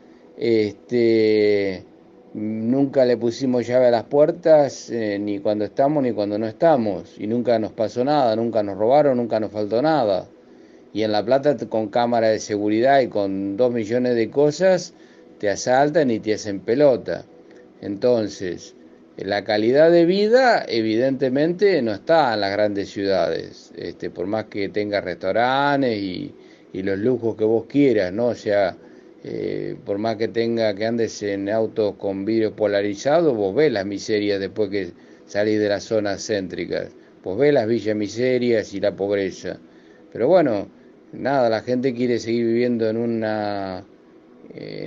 nunca le pusimos llave a las puertas, ni cuando estamos ni cuando no estamos, y nunca nos pasó nada, nunca nos robaron, nunca nos faltó nada. Y en La Plata, con cámara de seguridad y con 2 millones de cosas, te asaltan y te hacen pelota. Entonces, la calidad de vida evidentemente no está en las grandes ciudades, por más que tengas restaurantes y los lujos que vos quieras, ¿no? O sea, por más que andes en autos con vidrio polarizado, vos ves las miserias después que salís de las zonas céntricas, vos ves las villas miserias y la pobreza. Pero bueno, nada, la gente quiere seguir viviendo en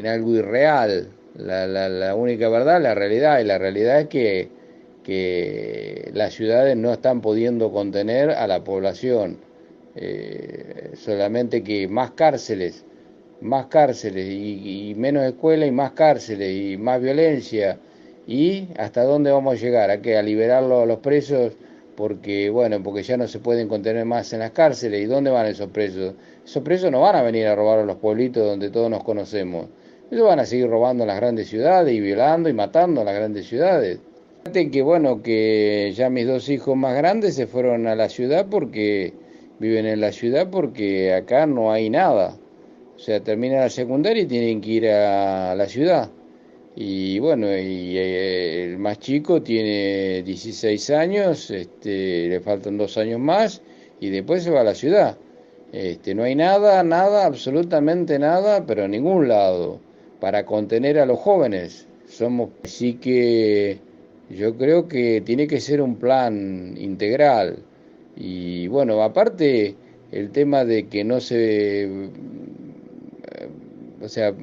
algo irreal. La única verdad, la realidad, y la realidad es que las ciudades no están pudiendo contener a la población, solamente que más cárceles y menos escuelas y más cárceles y más violencia. ¿Y hasta dónde vamos a llegar? ¿A qué? ¿A liberarlo a los presos? Porque ya no se pueden contener más en las cárceles. ¿Y dónde van esos presos? Esos presos no van a venir a robar a los pueblitos donde todos nos conocemos. Ellos van a seguir robando en las grandes ciudades y violando y matando en las grandes ciudades. Fíjate que ya mis 2 hijos más grandes se fueron a la ciudad porque viven en la ciudad porque acá no hay nada. O sea, terminan la secundaria y tienen que ir a la ciudad. Y bueno, el más chico tiene 16 años, le faltan 2 años más y después se va a la ciudad. No hay nada, absolutamente nada, pero en ningún lado, para contener a los jóvenes. Así que yo creo que tiene que ser un plan integral. Y bueno, aparte el tema de que no se... O sea,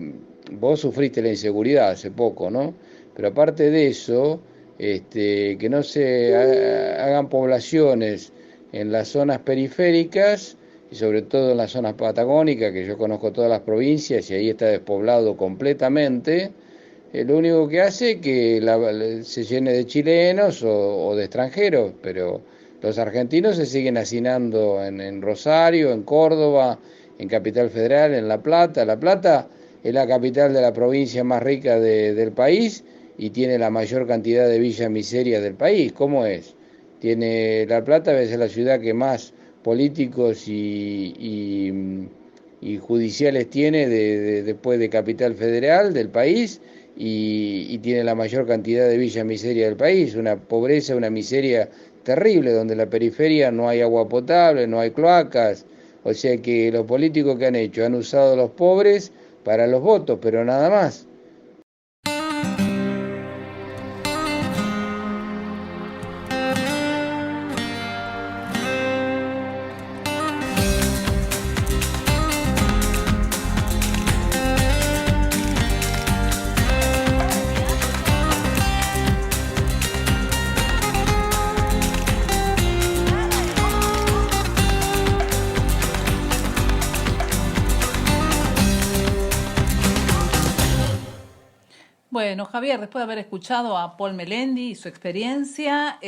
vos sufriste la inseguridad hace poco, ¿no? Pero aparte de eso, que no se hagan poblaciones en las zonas periféricas y sobre todo en las zonas patagónicas, que yo conozco todas las provincias y ahí está despoblado completamente. Lo único que hace es que se llene de chilenos o de extranjeros, pero los argentinos se siguen hacinando en Rosario, en Córdoba, en Capital Federal, en La Plata. La Plata es la capital de la provincia más rica del país y tiene la mayor cantidad de villas miserias del país. ¿Cómo es? La Plata es la ciudad que más políticos y judiciales tiene después de Capital Federal del país y tiene la mayor cantidad de villas miserias del país. Una pobreza, una miseria terrible, donde en la periferia no hay agua potable, no hay cloacas. O sea que los políticos que han hecho han usado a los pobres para los votos, pero nada más. Bueno, Javier, después de haber escuchado a Paul Melendi y su experiencia,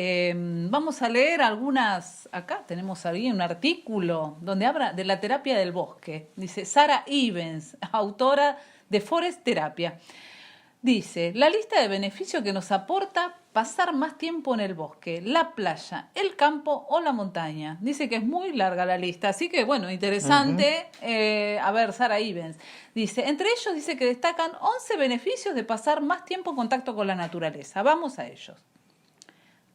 vamos a leer acá tenemos ahí un artículo donde habla de la terapia del bosque. Dice Sarah Evans, autora de Forest Terapia. Dice, la lista de beneficios que nos aporta pasar más tiempo en el bosque, la playa, el campo o la montaña. Dice que es muy larga la lista, así que bueno, interesante. A ver, Sarah Evans dice, entre ellos dice que destacan 11 beneficios de pasar más tiempo en contacto con la naturaleza. Vamos a ellos.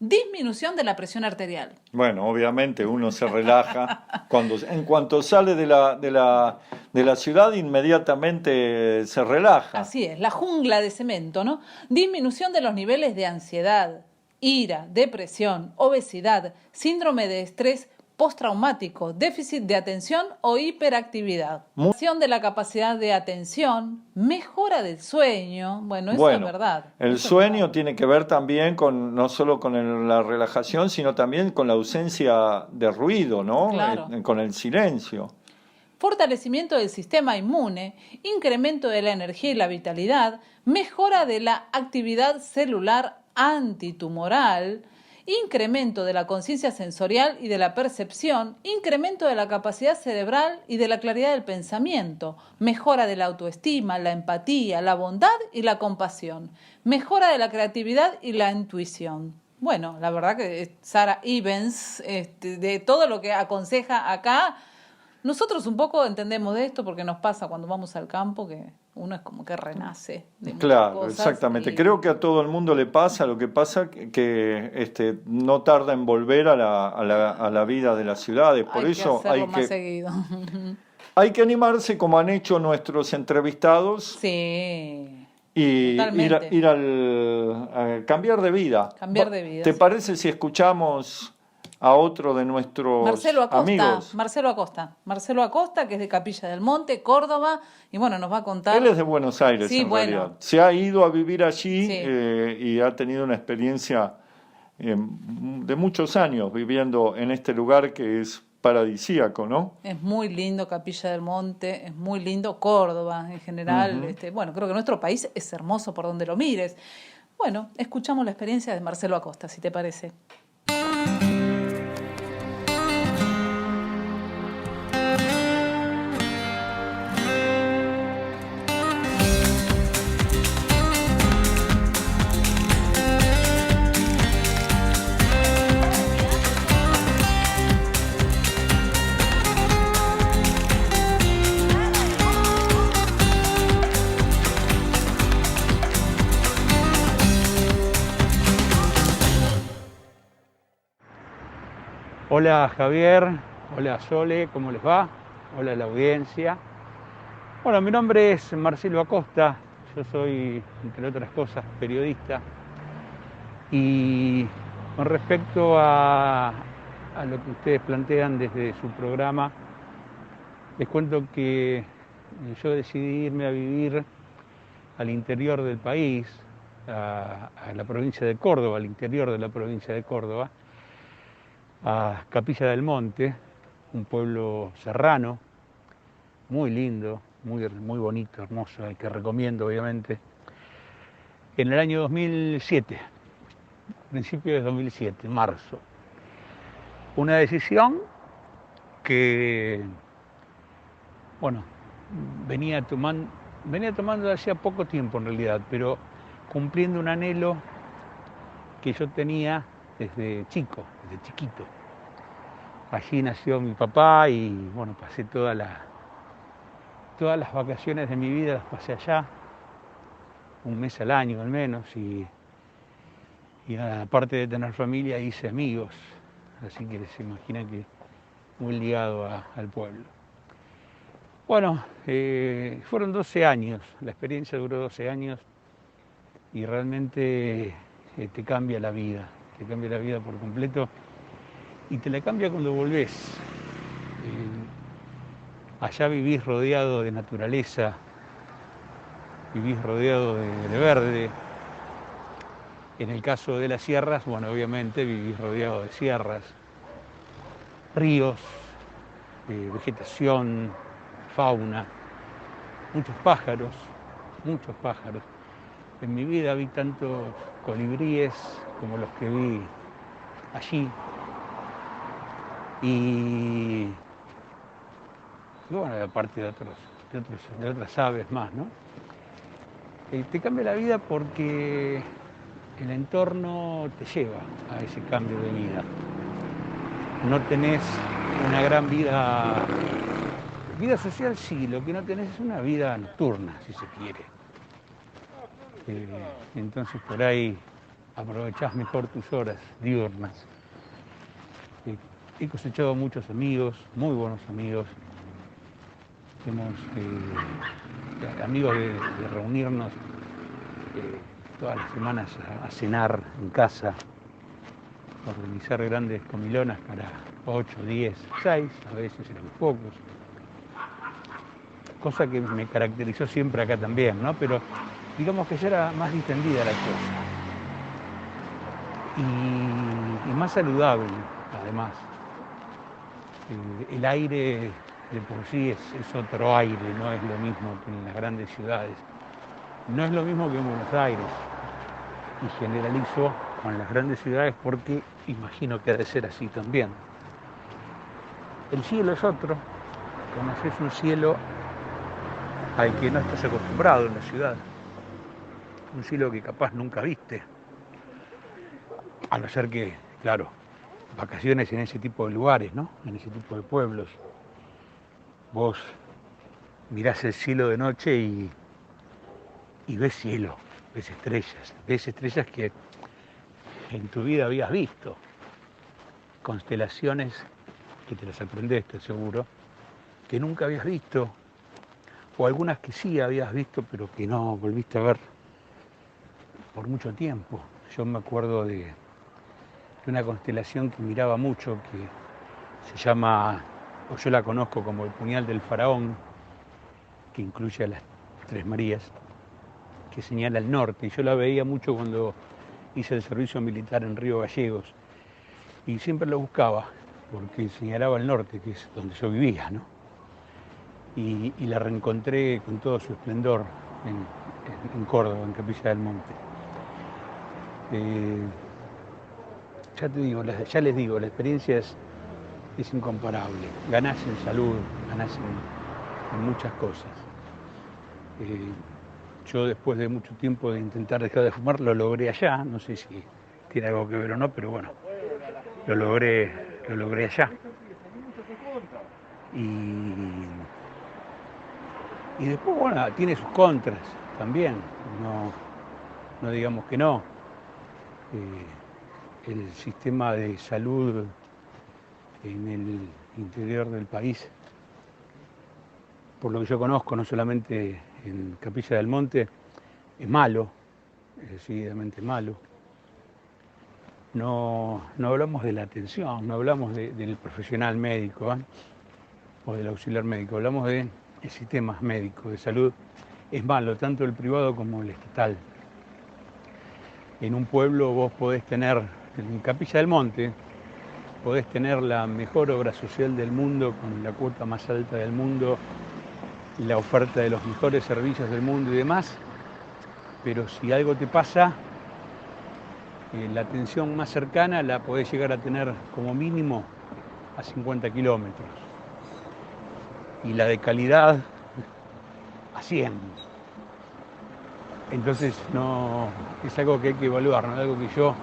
disminución de la presión arterial. Bueno, obviamente uno se relaja en cuanto sale de la ciudad, inmediatamente se relaja. Así es, la jungla de cemento, ¿no? Disminución de los niveles de ansiedad, ira, depresión, obesidad, síndrome de estrés postraumático, déficit de atención o hiperactividad. Mejora de la capacidad de atención, mejora del sueño. Bueno, eso es verdad. El sueño tiene que ver también no solo con la relajación, sino también con la ausencia de ruido, ¿no? Claro. Con el silencio. Fortalecimiento del sistema inmune, incremento de la energía y la vitalidad, mejora de la actividad celular antitumoral, incremento de la conciencia sensorial y de la percepción, incremento de la capacidad cerebral y de la claridad del pensamiento, mejora de la autoestima, la empatía, la bondad y la compasión, mejora de la creatividad y la intuición. Bueno, la verdad que Sara Ivens, de todo lo que aconseja acá, nosotros un poco entendemos de esto porque nos pasa cuando vamos al campo que uno es como que renace de Claro, muchas cosas. exactamente. Creo que a todo el mundo le pasa, lo que pasa que no tarda en volver a la vida de las ciudades. Por eso más seguido. Hay que animarse como han hecho nuestros entrevistados. Sí. Y totalmente. ir a cambiar de vida. Cambiar de vida. ¿Te sí. parece si escuchamos a otro de nuestros amigos? Marcelo Acosta, que es de Capilla del Monte, Córdoba, y bueno, nos va a contar. Él es de Buenos Aires, sí, en realidad. Bueno. Se ha ido a vivir allí, Sí. Y ha tenido una experiencia de muchos años viviendo en este lugar que es paradisíaco, ¿no? Es muy lindo Capilla del Monte, es muy lindo Córdoba en general. Uh-huh. Bueno, creo que nuestro país es hermoso por donde lo mires. Bueno, escuchamos la experiencia de Marcelo Acosta, si te parece. Hola Javier, hola Sole, ¿cómo les va? Hola a la audiencia. Bueno, mi nombre es Marcelo Acosta, yo soy, entre otras cosas, periodista. Y con respecto a lo que ustedes plantean desde su programa, les cuento que yo decidí irme a vivir al interior del país, a la provincia de Córdoba, al interior de la provincia de Córdoba, a Capilla del Monte, un pueblo serrano, muy lindo, muy bonito, hermoso, que recomiendo obviamente, en el año 2007, principio de 2007, marzo. Una decisión que, bueno, venía tomando hacía poco tiempo en realidad, pero cumpliendo un anhelo que yo tenía desde chiquito. Allí nació mi papá y bueno, pasé todas las vacaciones de mi vida las pasé allá, un mes al año al menos, y nada, aparte de tener familia hice amigos, así que se imaginan que muy ligado al pueblo. Bueno, fueron 12 años, la experiencia duró 12 años y realmente te cambia la vida por completo y te la cambia cuando volvés. Allá vivís rodeado de naturaleza, vivís rodeado de verde. En el caso de las sierras, bueno, obviamente vivís rodeado de sierras, ríos, vegetación, fauna, muchos pájaros. En mi vida vi tantos colibríes como los que vi allí. Y bueno, aparte de otras aves más, ¿no? Te cambia la vida porque el entorno te lleva a ese cambio de vida. No tenés una gran vida social, sí, lo que no tenés es una vida nocturna, si se quiere. Entonces por ahí aprovechás mejor tus horas diurnas. He cosechado muchos amigos, muy buenos amigos. Hemos amigos de reunirnos todas las semanas a cenar en casa, organizar grandes comilonas para 8, 10, 6, a veces eran pocos. Cosa que me caracterizó siempre acá también, ¿no? Pero digamos que ya era más distendida la cosa. Y más saludable, además. El aire de por sí es otro aire, no es lo mismo que en las grandes ciudades. No es lo mismo que en Buenos Aires. Y generalizo con las grandes ciudades porque imagino que ha de ser así también. El cielo es otro. Conoces un cielo al que no estás acostumbrado en la ciudad. Un cielo que capaz nunca viste. A no ser que, claro, vacaciones en ese tipo de lugares, ¿no? En ese tipo de pueblos. Vos mirás el cielo de noche y ves cielo, ves estrellas que en tu vida habías visto. Constelaciones que te las aprendiste seguro, que nunca habías visto, o algunas que sí habías visto, pero que no volviste a ver por mucho tiempo. Yo me acuerdo de una constelación que miraba mucho, que se llama, o yo la conozco como el puñal del faraón, que incluye a las Tres Marías, que señala el norte, y yo la veía mucho cuando hice el servicio militar en Río Gallegos, y siempre la buscaba, porque señalaba el norte, que es donde yo vivía, ¿no? Y la reencontré con todo su esplendor en Córdoba, en Capilla del Monte. Ya les digo, la experiencia es incomparable. Ganás en salud, ganás en muchas cosas. Yo después de mucho tiempo de intentar dejar de fumar, lo logré allá. No sé si tiene algo que ver o no, pero bueno, lo logré allá. Y después, bueno, tiene sus contras también. No digamos que no. El sistema de salud en el interior del país, por lo que yo conozco, no solamente en Capilla del Monte, es malo, es decididamente malo. No hablamos de la atención, no hablamos del profesional médico, o del auxiliar médico, hablamos del sistema médico de salud. Es malo, tanto el privado como el estatal. En un pueblo vos podés tener, en Capilla del Monte, podés tener la mejor obra social del mundo, con la cuota más alta del mundo, la oferta de los mejores servicios del mundo y demás, pero si algo te pasa, la atención más cercana la podés llegar a tener como mínimo a 50 kilómetros. Y la de calidad a 100. Entonces no es algo que hay que evaluar, ¿no? Algo que yo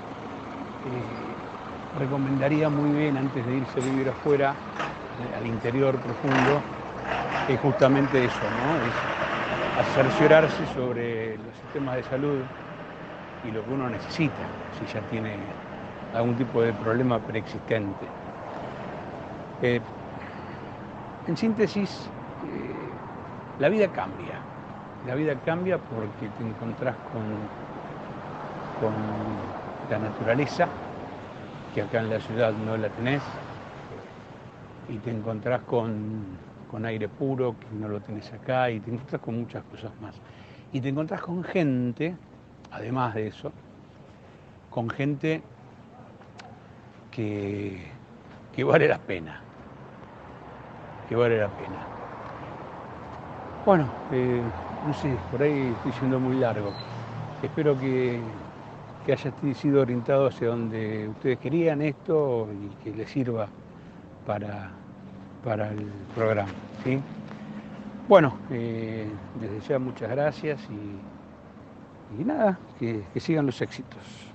recomendaría muy bien antes de irse a vivir afuera, al interior profundo, es justamente eso, ¿no? Es cerciorarse sobre los sistemas de salud y lo que uno necesita, si ya tiene algún tipo de problema preexistente. En síntesis, la vida cambia. La vida cambia porque te encontrás con la naturaleza, que acá en la ciudad no la tenés, y te encontrás con aire puro, que no lo tenés acá, y te encontrás con muchas cosas más. Y te encontrás con gente, además de eso, con gente que vale la pena. Que vale la pena. Bueno, no sé, por ahí estoy siendo muy largo. Espero que haya sido orientado hacia donde ustedes querían esto y que les sirva para el programa, ¿sí? Bueno, desde ya muchas gracias y nada, que sigan los éxitos.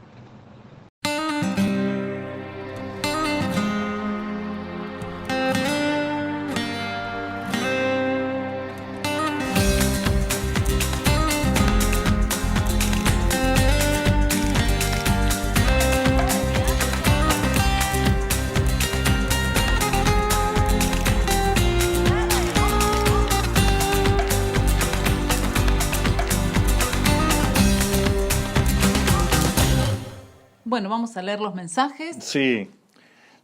Bueno, vamos a leer los mensajes. Sí,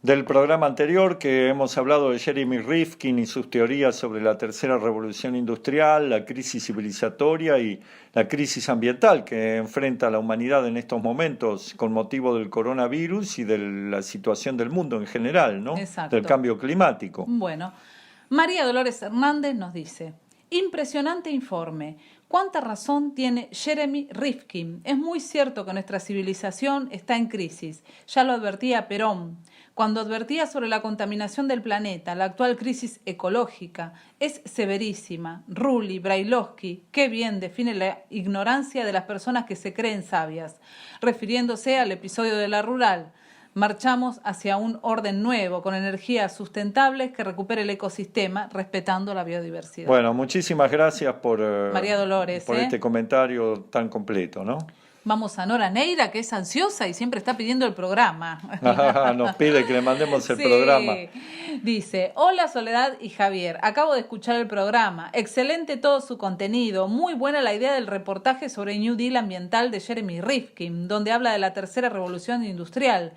del programa anterior que hemos hablado de Jeremy Rifkin y sus teorías sobre la tercera revolución industrial, la crisis civilizatoria y la crisis ambiental que enfrenta la humanidad en estos momentos con motivo del coronavirus y de la situación del mundo en general, ¿no? Exacto. Del cambio climático. Bueno, María Dolores Hernández nos dice: impresionante informe. ¿Cuánta razón tiene Jeremy Rifkin? Es muy cierto que nuestra civilización está en crisis. Ya lo advertía Perón. Cuando advertía sobre la contaminación del planeta, la actual crisis ecológica es severísima. Rulli, Brailovsky, qué bien define la ignorancia de las personas que se creen sabias, refiriéndose al episodio de la rural. Marchamos hacia un orden nuevo, con energías sustentables que recupere el ecosistema, respetando la biodiversidad. Bueno, muchísimas gracias por, María Dolores, por este comentario tan completo, ¿no? Vamos a Nora Neira, que es ansiosa y siempre está pidiendo el programa. Nos pide que le mandemos el Sí. programa. Dice: hola Soledad y Javier, acabo de escuchar el programa, excelente todo su contenido, muy buena la idea del reportaje sobre New Deal ambiental de Jeremy Rifkin, donde habla de la tercera revolución industrial.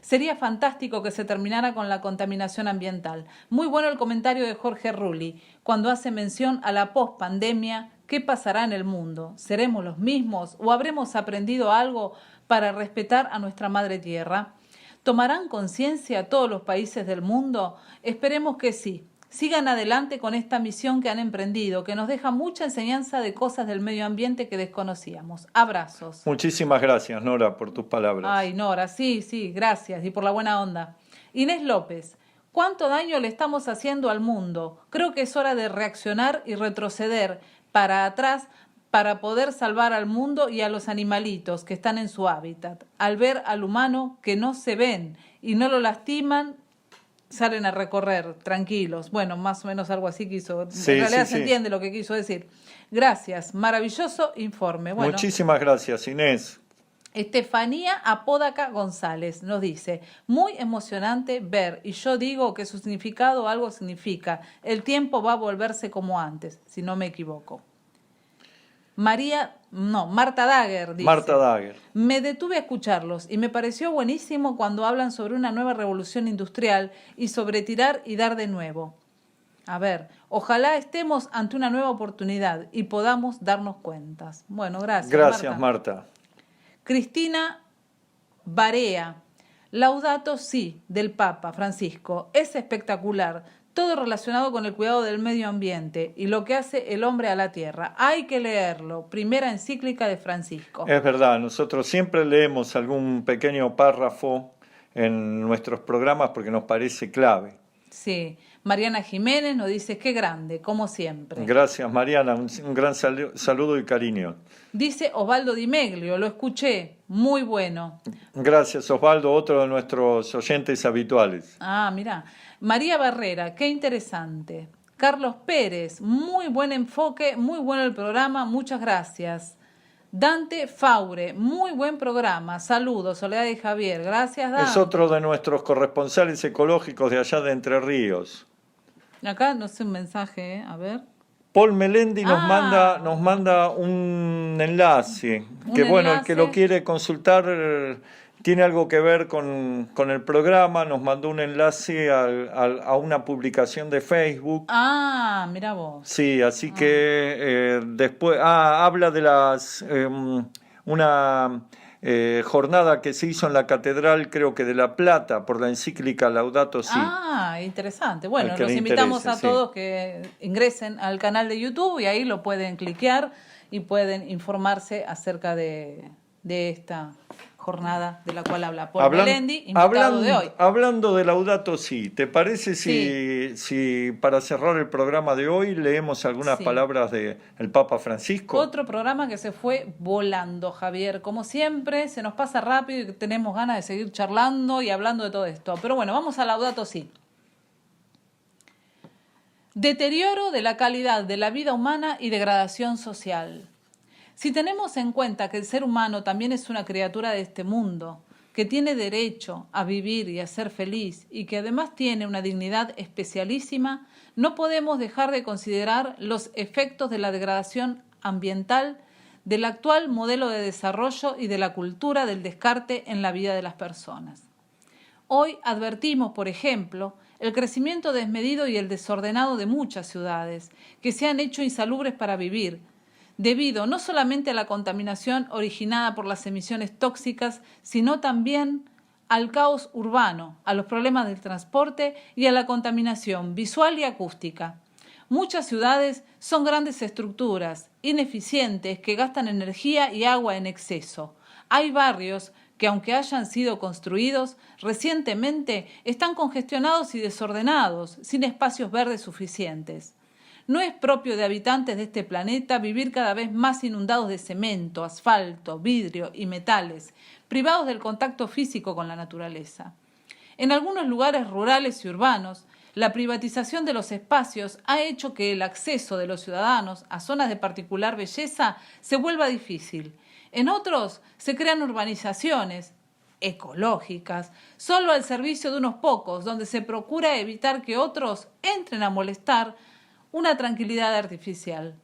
Sería fantástico que se terminara con la contaminación ambiental. Muy bueno el comentario de Jorge Rulli, cuando hace mención a la post-pandemia. ¿Qué pasará en el mundo? ¿Seremos los mismos o habremos aprendido algo para respetar a nuestra madre tierra? ¿Tomarán conciencia todos los países del mundo? Esperemos que sí. Sigan adelante con esta misión que han emprendido, que nos deja mucha enseñanza de cosas del medio ambiente que desconocíamos. Abrazos. Muchísimas gracias, Nora, por tus palabras. Ay, Nora, sí, gracias. Y por la buena onda. Inés López: ¿cuánto daño le estamos haciendo al mundo? Creo que es hora de reaccionar y retroceder para atrás para poder salvar al mundo y a los animalitos que están en su hábitat. Al ver al humano que no se ven y no lo lastiman, salen a recorrer tranquilos. Bueno, más o menos algo así quiso. Sí, en realidad sí, se sí. entiende lo que quiso decir. Gracias, maravilloso informe. Bueno, Muchísimas gracias, Inés. Estefanía Apódaca González nos dice: muy emocionante ver, y yo digo que su significado algo significa. El tiempo va a volverse como antes, si no me equivoco. Marta Dager dice: Marta Dager. me detuve a escucharlos y me pareció buenísimo cuando hablan sobre una nueva revolución industrial y sobre tirar y dar de nuevo. A ver, ojalá estemos ante una nueva oportunidad y podamos darnos cuentas. Bueno, gracias. Gracias, Marta. Cristina Barea: Laudato Si, del Papa Francisco. Es espectacular. Todo relacionado con el cuidado del medio ambiente y lo que hace el hombre a la tierra. Hay que leerlo. Primera encíclica de Francisco. Es verdad, nosotros siempre leemos algún pequeño párrafo en nuestros programas porque nos parece clave. Sí. Mariana Jiménez nos dice: qué grande, como siempre. Gracias, Mariana. Un gran saludo y cariño. Dice Osvaldo Di Meglio: lo escuché, muy bueno. Gracias, Osvaldo, otro de nuestros oyentes habituales. Ah, mira. María Barrera: qué interesante. Carlos Pérez: muy buen enfoque, muy bueno el programa, muchas gracias. Dante Faure: muy buen programa, saludos, Soledad y Javier. Gracias, Dante. Es otro de nuestros corresponsales ecológicos de allá de Entre Ríos. Acá no sé un mensaje, a ver. Paul Melendi nos Ah. manda un enlace, Un que bueno, el enlace. que lo quiere consultar tiene algo que ver con el programa, nos mandó un enlace a una publicación de Facebook. Ah, mira vos. Sí, así que después habla de una jornada que se hizo en la Catedral, creo que de La Plata, por la encíclica Laudato Si. Ah, interesante. Bueno, Al que los le invitamos interese, a sí. todos que ingresen al canal de YouTube y ahí lo pueden cliquear y pueden informarse acerca de esta jornada de la cual habla Paul Melendi, invitado de hoy. Hablando de Laudato Si, ¿te parece si para cerrar el programa de hoy leemos algunas Sí. palabras del Papa Francisco? Otro programa que se fue volando, Javier. Como siempre, se nos pasa rápido y tenemos ganas de seguir charlando y hablando de todo esto. Pero bueno, vamos a Laudato Si. Deterioro de la calidad de la vida humana y degradación social. Si tenemos en cuenta que el ser humano también es una criatura de este mundo, que tiene derecho a vivir y a ser feliz y que además tiene una dignidad especialísima, no podemos dejar de considerar los efectos de la degradación ambiental del actual modelo de desarrollo y de la cultura del descarte en la vida de las personas. Hoy advertimos, por ejemplo, el crecimiento desmedido y el desordenado de muchas ciudades, que se han hecho insalubres para vivir, debido no solamente a la contaminación originada por las emisiones tóxicas, sino también al caos urbano, a los problemas del transporte y a la contaminación visual y acústica. Muchas ciudades son grandes estructuras, ineficientes, que gastan energía y agua en exceso. Hay barrios que, aunque hayan sido construidos recientemente, están congestionados y desordenados, sin espacios verdes suficientes. No es propio de habitantes de este planeta vivir cada vez más inundados de cemento, asfalto, vidrio y metales, privados del contacto físico con la naturaleza. En algunos lugares rurales y urbanos, la privatización de los espacios ha hecho que el acceso de los ciudadanos a zonas de particular belleza se vuelva difícil. En otros se crean urbanizaciones ecológicas, solo al servicio de unos pocos, donde se procura evitar que otros entren a molestar una tranquilidad artificial.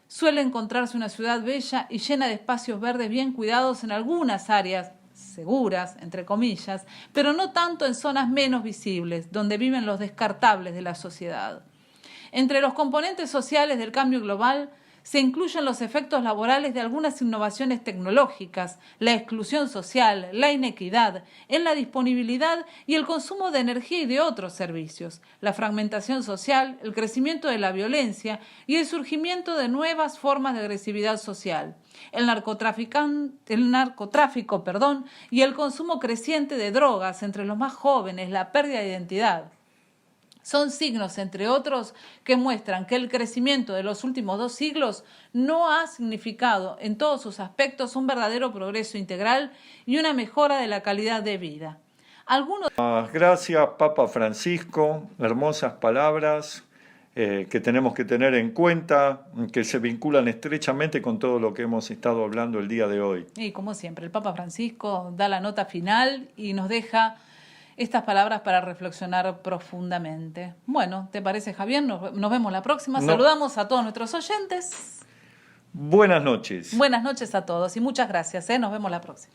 Suele encontrarse una ciudad bella y llena de espacios verdes bien cuidados en algunas áreas seguras, entre comillas, pero no tanto en zonas menos visibles, donde viven los descartables de la sociedad. Entre los componentes sociales del cambio global se incluyen los efectos laborales de algunas innovaciones tecnológicas, la exclusión social, la inequidad en la disponibilidad y el consumo de energía y de otros servicios, la fragmentación social, el crecimiento de la violencia y el surgimiento de nuevas formas de agresividad social, el narcotráfico, y el consumo creciente de drogas entre los más jóvenes, la pérdida de identidad. Son signos, entre otros, que muestran que el crecimiento de los últimos 2 siglos no ha significado en todos sus aspectos un verdadero progreso integral y una mejora de la calidad de vida. Gracias, Papa Francisco. Hermosas palabras que tenemos que tener en cuenta, que se vinculan estrechamente con todo lo que hemos estado hablando el día de hoy. Y como siempre, el Papa Francisco da la nota final y nos deja estas palabras para reflexionar profundamente. Bueno, ¿te parece, Javier? Nos vemos la próxima. Saludamos a todos nuestros oyentes. Buenas noches. Buenas noches a todos y muchas gracias. Nos vemos la próxima.